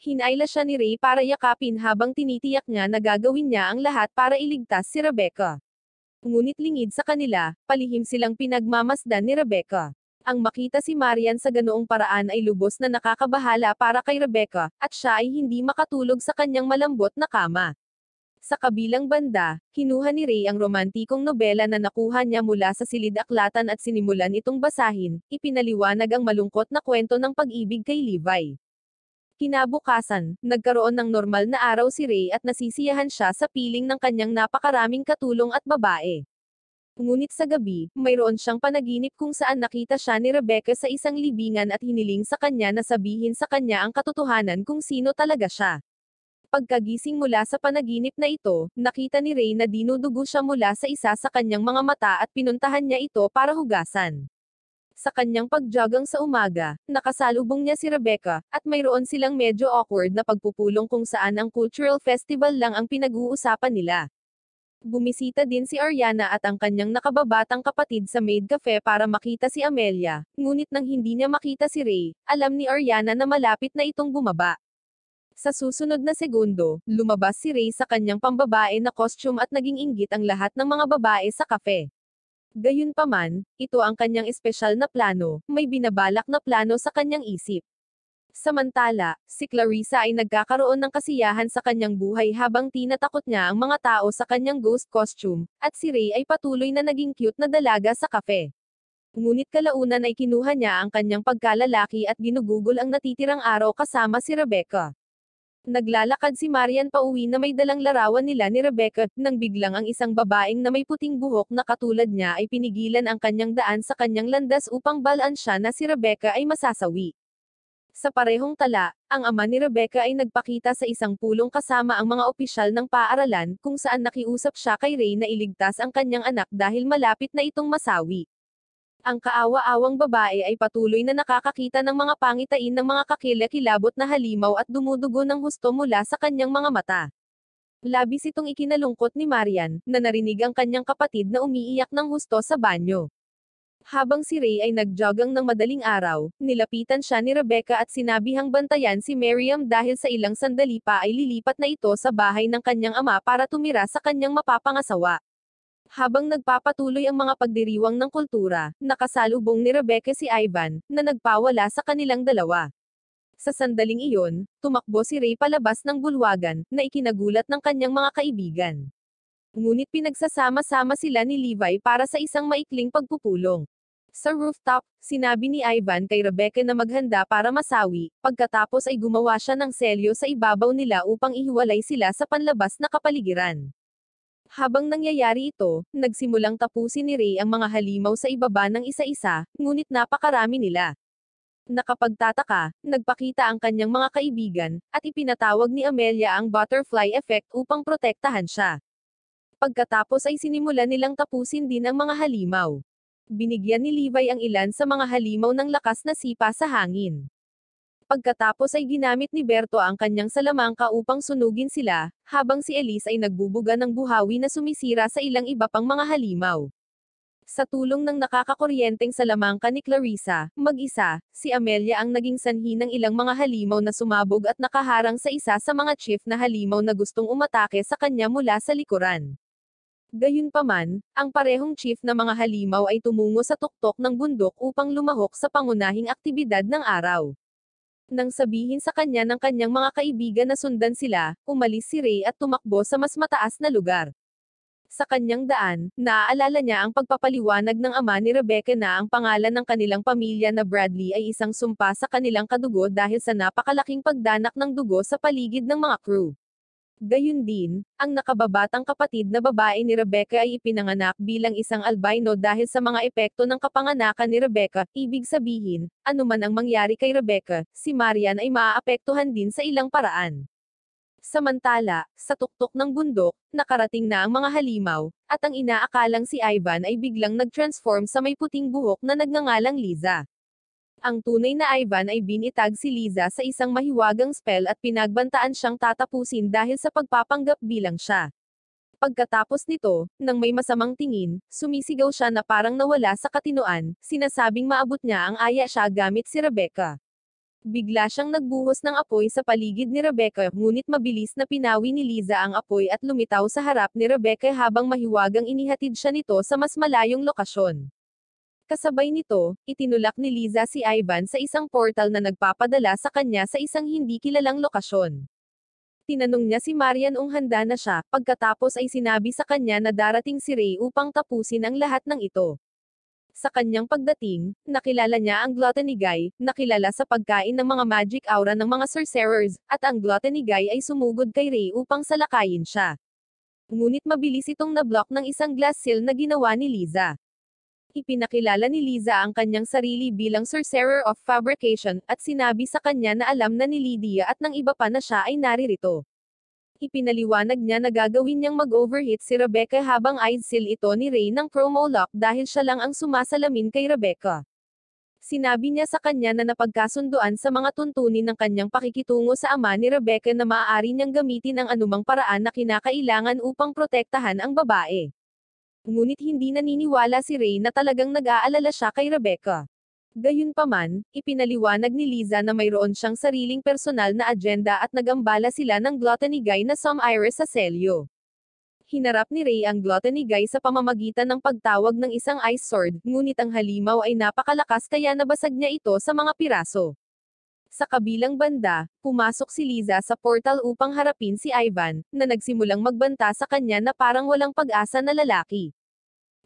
Hinayla siya ni Ray para yakapin habang tinitiyak niya na gagawin niya ang lahat para iligtas si Rebecca. Ngunit lingid sa kanila, palihim silang pinagmamasdan ni Rebecca. Ang makita si Marian sa ganoong paraan ay lubos na nakakabahala para kay Rebecca, at siya ay hindi makatulog sa kanyang malambot na kama. Sa kabilang banda, kinuha ni Ray ang romantikong nobela na nakuha niya mula sa silid-aklatan at sinimulan itong basahin, ipinaliwanag ang malungkot na kwento ng pag-ibig kay Levi. Kinabukasan, nagkaroon ng normal na araw si Ray at nasisiyahan siya sa piling ng kanyang napakaraming katulong at babae. Ngunit sa gabi, mayroon siyang panaginip kung saan nakita siya ni Rebecca sa isang libingan at hiniling sa kanya na sabihin sa kanya ang katotohanan kung sino talaga siya. Pagkagising mula sa panaginip na ito, nakita ni Ray na dinudugo siya mula sa isa sa kanyang mga mata at pinuntahan niya ito para hugasan. Sa kanyang pagjogging sa umaga, nakasalubong niya si Rebecca, at mayroon silang medyo awkward na pagpupulong kung saan ang cultural festival lang ang pinag-uusapan nila. Bumisita din si Ariana at ang kanyang nakababatang kapatid sa maid cafe para makita si Amelia, ngunit nang hindi niya makita si Ray, alam ni Ariana na malapit na itong bumaba. Sa susunod na segundo, lumabas si Ray sa kanyang pambabae na costume at naging inggit ang lahat ng mga babae sa kafe. Gayunpaman, ito ang kanyang espesyal na plano, may binabalak na plano sa kanyang isip. Samantala, si Clarissa ay nagkakaroon ng kasiyahan sa kanyang buhay habang tinatakot niya ang mga tao sa kanyang ghost costume, at si Ray ay patuloy na naging cute na dalaga sa kafe. Ngunit kalaunan ay kinuha niya ang kanyang pagkalalaki at ginugugol ang natitirang araw kasama si Rebecca. Naglalakad si Marian pauwi na may dalang larawan nila ni Rebecca, nang biglang ang isang babaeng na may puting buhok na katulad niya ay pinigilan ang kanyang daan sa kanyang landas upang balaan siya na si Rebecca ay masasawi. Sa parehong tala, ang ama ni Rebecca ay nagpakita sa isang pulong kasama ang mga opisyal ng paaralan, kung saan nakiusap siya kay Ray na iligtas ang kanyang anak dahil malapit na itong masawi. Ang kaawa-awang babae ay patuloy na nakakakita ng mga pangitain ng mga kakilakilabot na halimaw at dumudugo ng husto mula sa kanyang mga mata. Labis itong ikinalungkot ni Marian, na narinig ang kanyang kapatid na umiiyak ng husto sa banyo. Habang si Ray ay nagjogging ng madaling araw, nilapitan siya ni Rebecca at sinabihang bantayan si Miriam dahil sa ilang sandali pa ay lilipat na ito sa bahay ng kanyang ama para tumira sa kanyang mapapangasawa. Habang nagpapatuloy ang mga pagdiriwang ng kultura, nakasalubong ni Rebecca si Ivan, na nagpawala sa kanilang dalawa. Sa sandaling iyon, tumakbo si Ray palabas ng bulwagan, na ikinagulat ng kanyang mga kaibigan. Ngunit pinagsasama-sama sila ni Levi para sa isang maikling pagpupulong. Sa rooftop, sinabi ni Ivan kay Rebecca na maghanda para masawi, pagkatapos ay gumawa siya ng selyo sa ibabaw nila upang ihiwalay sila sa panlabas na kapaligiran. Habang nangyayari ito, nagsimulang tapusin ni Ray ang mga halimaw sa ibaba ng isa-isa, ngunit napakarami nila. Nakapagtataka, nagpakita ang kanyang mga kaibigan, at ipinatawag ni Amelia ang butterfly effect upang protektahan siya. Pagkatapos ay sinimulan nilang tapusin din ang mga halimaw. Binigyan ni Levi ang ilan sa mga halimaw ng lakas na sipa sa hangin. Pagkatapos ay ginamit ni Berto ang kanyang salamangka upang sunugin sila, habang si Elise ay nagbubuga ng buhawi na sumisira sa ilang iba pang mga halimaw. Sa tulong ng nakakakuryenteng salamangka ni Clarissa, mag-isa, si Amelia ang naging sanhi ng ilang mga halimaw na sumabog at nakaharang sa isa sa mga chief na halimaw na gustong umatake sa kanya mula sa likuran. Gayunpaman, ang parehong chief na mga halimaw ay tumungo sa tuktok ng bundok upang lumahok sa pangunahing aktibidad ng araw. Nang sabihin sa kanya ng kanyang mga kaibigan na sundan sila, umalis si Ray at tumakbo sa mas mataas na lugar. Sa kanyang daan, naaalala niya ang pagpapaliwanag ng ama ni Rebecca na ang pangalan ng kanilang pamilya na Bradley ay isang sumpa sa kanilang kadugo dahil sa napakalaking pagdanak ng dugo sa paligid ng mga crew. Gayun din, ang nakababatang kapatid na babae ni Rebecca ay ipinanganak bilang isang albino dahil sa mga epekto ng kapanganakan ni Rebecca, ibig sabihin, anuman ang mangyari kay Rebecca, si Marian ay maaapektuhan din sa ilang paraan. Samantala, sa tuktok ng bundok, nakarating na ang mga halimaw, at ang inaakalang si Ivan ay biglang nag-transform sa may puting buhok na nagngangalang Liza. Ang tunay na Ivan ay binitag si Liza sa isang mahiwagang spell at pinagbantaan siyang tatapusin dahil sa pagpapanggap bilang siya. Pagkatapos nito, nang may masamang tingin, sumisigaw siya na parang nawala sa katinoan, sinasabing maabot niya ang aya siya gamit si Rebecca. Bigla siyang nagbuhos ng apoy sa paligid ni Rebecca, ngunit mabilis na pinawi ni Liza ang apoy at lumitaw sa harap ni Rebecca habang mahiwagang inihatid siya nito sa mas malayong lokasyon. Kasabay nito, itinulak ni Liza si Ivan sa isang portal na nagpapadala sa kanya sa isang hindi kilalang lokasyon. Tinanong niya si Marian kung handa na siya, pagkatapos ay sinabi sa kanya na darating si Ray upang tapusin ang lahat ng ito. Sa kanyang pagdating, nakilala niya ang Gluttony Guy, nakilala sa pagkain ng mga magic aura ng mga sorcerers, at ang Gluttony Guy ay sumugod kay Ray upang salakayin siya. Ngunit mabilis itong nablock ng isang glass seal na ginawa ni Liza. Ipinakilala ni Liza ang kanyang sarili bilang Sorcerer of Fabrication, at sinabi sa kanya na alam na ni Lydia at ng iba pa na siya ay naririto. Ipinaliwanag niya na gagawin niyang mag-overhit si Rebecca habang i-seal ito ni Ray ng promo lock dahil siya lang ang sumasalamin kay Rebecca. Sinabi niya sa kanya na napagkasunduan sa mga tuntunin ng kanyang pakikitungo sa ama ni Rebecca na maaari niyang gamitin ang anumang paraan na kinakailangan upang protektahan ang babae. Ngunit hindi naniniwala si Ray na talagang nag-aalala siya kay Rebecca. Gayunpaman, ipinaliwanag ni Liza na mayroon siyang sariling personal na agenda at nagambala sila ng Gluttony Guy na Iris sa selyo. Hinarap ni Ray ang Gluttony Guy sa pamamagitan ng pagtawag ng isang ice sword, ngunit ang halimaw ay napakalakas kaya nabasag niya ito sa mga piraso. Sa kabilang banda, pumasok si Liza sa portal upang harapin si Ivan, na nagsimulang magbanta sa kanya na parang walang pag-asa na lalaki.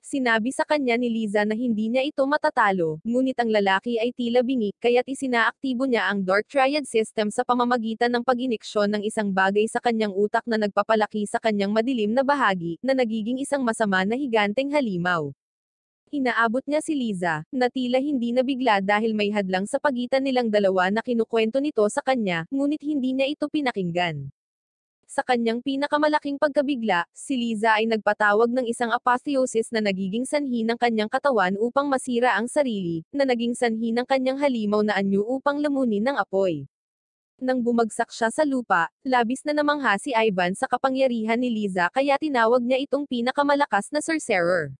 Sinabi sa kanya ni Liza na hindi niya ito matatalo, ngunit ang lalaki ay tila bingi, kaya't isinaaktibo niya ang Dark Triad System sa pamamagitan ng pag-iniksyon ng isang bagay sa kanyang utak na nagpapalaki sa kanyang madilim na bahagi, na nagiging isang masama na higanteng halimaw. Inaabot niya si Liza, na tila hindi nabigla dahil may hadlang sa pagitan nilang dalawa na kinukwento nito sa kanya, ngunit hindi niya ito pinakinggan. Sa kanyang pinakamalaking pagkabigla, si Liza ay nagpatawag ng isang apotheosis na nagiging sanhi ng kanyang katawan upang masira ang sarili, na naging sanhi ng kanyang halimaw na anyo upang lamunin ng apoy. Nang bumagsak siya sa lupa, labis na namangha si Ivan sa kapangyarihan ni Liza kaya tinawag niya itong pinakamalakas na sorcerer.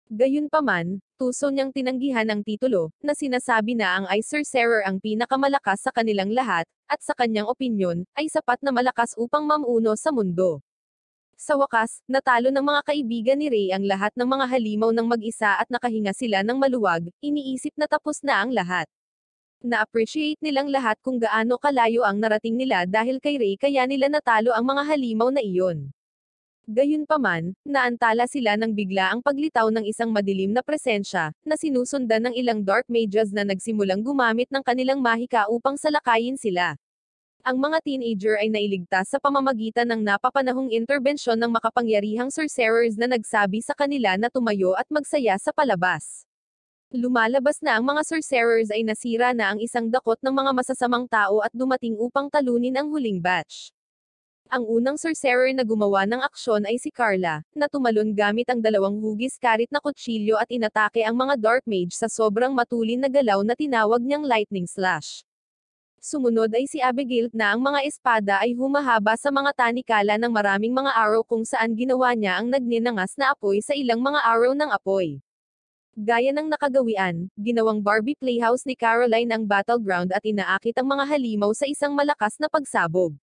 Gayunpaman, tuso niyang tinanggihan ang titulo, na sinasabi na ang Ice Sorcerer ang pinakamalakas sa kanilang lahat, at sa kanyang opinyon, ay sapat na malakas upang mamuno sa mundo. Sa wakas, natalo ng mga kaibigan ni Ray ang lahat ng mga halimaw ng mag-isa at nakahinga sila ng maluwag, iniisip na tapos na ang lahat. Na-appreciate nilang lahat kung gaano kalayo ang narating nila dahil kay Ray kaya nila natalo ang mga halimaw na iyon. Gayunpaman, naantala sila ng bigla ang paglitaw ng isang madilim na presensya, na sinusundan ng ilang dark mages na nagsimulang gumamit ng kanilang mahika upang salakayin sila. Ang mga teenager ay nailigtas sa pamamagitan ng napapanahong interbensyon ng makapangyarihang sorcerers na nagsabi sa kanila na tumayo at magsaya sa palabas. Lumalabas na ang mga sorcerers ay nasira na ang isang dakot ng mga masasamang tao at dumating upang talunin ang huling batch. Ang unang sorcerer na gumawa ng aksyon ay si Carla, na tumalon gamit ang dalawang hugis karit na kutsilyo at inatake ang mga dark mage sa sobrang matulin na galaw na tinawag niyang lightning slash. Sumunod ay si Abigail, na ang mga espada ay humahaba sa mga tanikala ng maraming mga arrow kung saan ginawa niya ang nagninangas na apoy sa ilang mga arrow ng apoy. Gaya ng nakagawian, ginawang Barbie Playhouse ni Caroline ang battleground at inaakit ang mga halimaw sa isang malakas na pagsabog.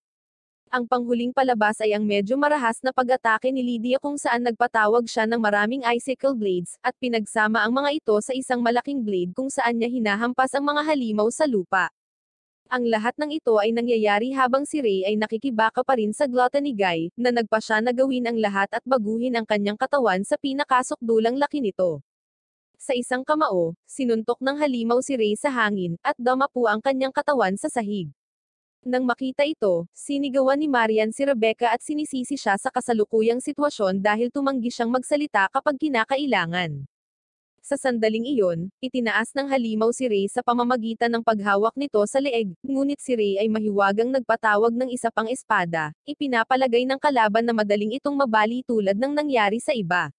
Ang panghuling palabas ay ang medyo marahas na pag-atake ni Lydia kung saan nagpatawag siya ng maraming icicle blades, at pinagsama ang mga ito sa isang malaking blade kung saan niya hinahampas ang mga halimaw sa lupa. Ang lahat ng ito ay nangyayari habang si Ray ay nakikibaka pa rin sa Gluttony Guy, na nagpa siya na gawin ang lahat at baguhin ang kanyang katawan sa pinakasukdulang laki nito. Sa isang kamao, sinuntok ng halimaw si Ray sa hangin, at dumapo ang kanyang katawan sa sahig. Nang makita ito, sinigawan ni Marian si Rebecca at sinisisi siya sa kasalukuyang sitwasyon dahil tumanggi siyang magsalita kapag kinakailangan. Sa sandaling iyon, itinaas ng halimaw si Ray sa pamamagitan ng paghawak nito sa leeg, ngunit si Ray ay mahiwagang nagpatawag ng isa pang espada, ipinapalagay ng kalaban na madaling itong mabali tulad ng nangyari sa iba.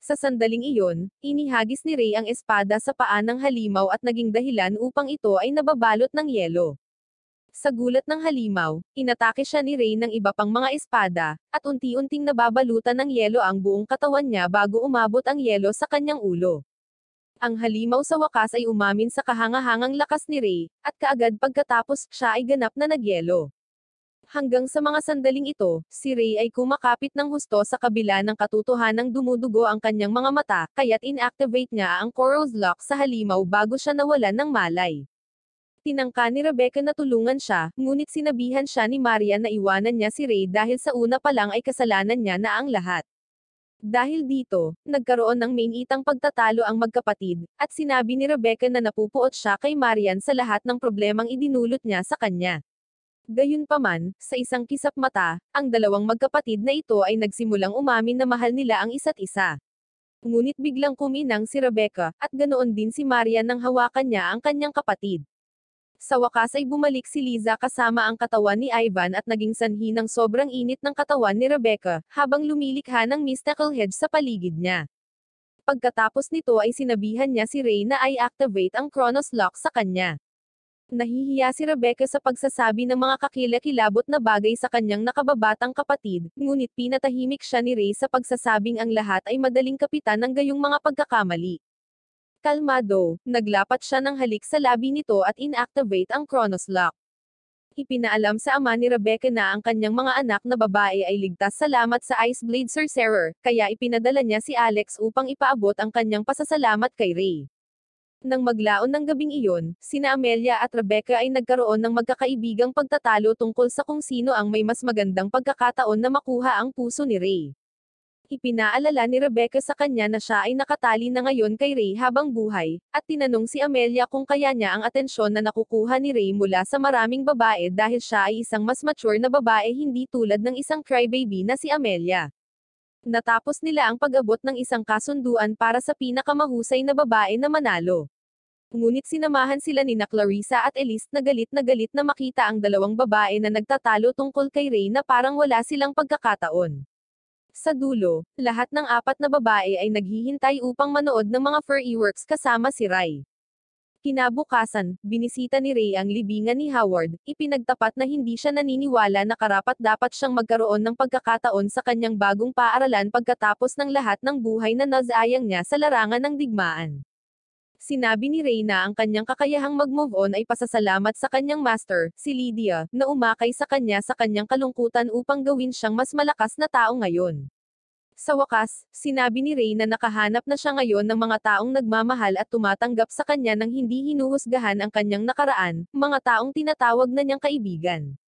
Sa sandaling iyon, inihagis ni Ray ang espada sa paa ng halimaw at naging dahilan upang ito ay nababalot ng yelo. Sa gulat ng halimaw, inatake siya ni Ray ng iba pang mga espada, at unti-unting nababalutan ng yelo ang buong katawan niya bago umabot ang yelo sa kanyang ulo. Ang halimaw sa wakas ay umamin sa kahangahangang lakas ni Ray, at kaagad pagkatapos, siya ay ganap na nagyelo. Hanggang sa mga sandaling ito, si Ray ay kumakapit ng husto sa kabila ng katotohanang dumudugo ang kanyang mga mata, kaya't inactivate niya ang Koros Lock sa halimaw bago siya nawalan ng malay. Tinangka ni Rebecca na tulungan siya, ngunit sinabihan siya ni Marian na iwanan niya si Ray dahil sa una pa lang ay kasalanan niya na ang lahat. Dahil dito, nagkaroon ng mainitang pagtatalo ang magkapatid, at sinabi ni Rebecca na napupuot siya kay Marian sa lahat ng problemang idinulot niya sa kanya. Gayunpaman, sa isang kisap mata, ang dalawang magkapatid na ito ay nagsimulang umamin na mahal nila ang isa't isa. Ngunit biglang kuminang si Rebecca, at ganoon din si Marian nang hawakan niya ang kanyang kapatid. Sa wakas ay bumalik si Liza kasama ang katawan ni Ivan at naging sanhi ng sobrang init ng katawan ni Rebecca, habang lumilikha ng mystical hedge sa paligid niya. Pagkatapos nito ay sinabihan niya si Ray na i-activate ang Chronos Lock sa kanya. Nahihiya si Rebecca sa pagsasabi ng mga kakilakilabot na bagay sa kanyang nakababatang kapatid, ngunit pinatahimik siya ni Ray sa pagsasabing ang lahat ay madaling kapitan ng gayong mga pagkakamali. Kalmado, naglapat siya ng halik sa labi nito at inactivate ang Chronos Lock. Ipinaalam sa ama ni Rebecca na ang kanyang mga anak na babae ay ligtas salamat sa Iceblade Sorcerer, kaya ipinadala niya si Alex upang ipaabot ang kanyang pasasalamat kay Ray. Nang maglaon ng gabing iyon, sina Amelia at Rebecca ay nagkaroon ng magkakaibigang pagtatalo tungkol sa kung sino ang may mas magandang pagkakataon na makuha ang puso ni Ray. Ipinaalala ni Rebecca sa kanya na siya ay nakatali na ngayon kay Ray habang buhay, at tinanong si Amelia kung kaya niya ang atensyon na nakukuha ni Ray mula sa maraming babae dahil siya ay isang mas mature na babae hindi tulad ng isang crybaby na si Amelia. Natapos nila ang pag-abot ng isang kasunduan para sa pinakamahusay na babae na manalo. Ngunit sinamahan sila ni Clarissa at Elise na galit na makita ang dalawang babae na nagtatalo tungkol kay Ray na parang wala silang pagkakataon. Sa dulo, lahat ng apat na babae ay naghihintay upang manood ng mga fireworks kasama si Ray. Kinabukasan, binisita ni Ray ang libingan ni Howard, ipinagtapat na hindi siya naniniwala na karapat-dapat siyang magkaroon ng pagkakataon sa kanyang bagong paaralan pagkatapos ng lahat ng buhay na nasayang niya sa larangan ng digmaan. Sinabi ni Ray na ang kanyang kakayahang mag-move on ay pasasalamat sa kanyang master, si Lydia, na umakay sa kanya sa kanyang kalungkutan upang gawin siyang mas malakas na tao ngayon. Sa wakas, sinabi ni Ray na nakahanap na siya ngayon ng mga taong nagmamahal at tumatanggap sa kanya nang hindi hinuhusgahan ang kanyang nakaraan, mga taong tinatawag na niyang kaibigan.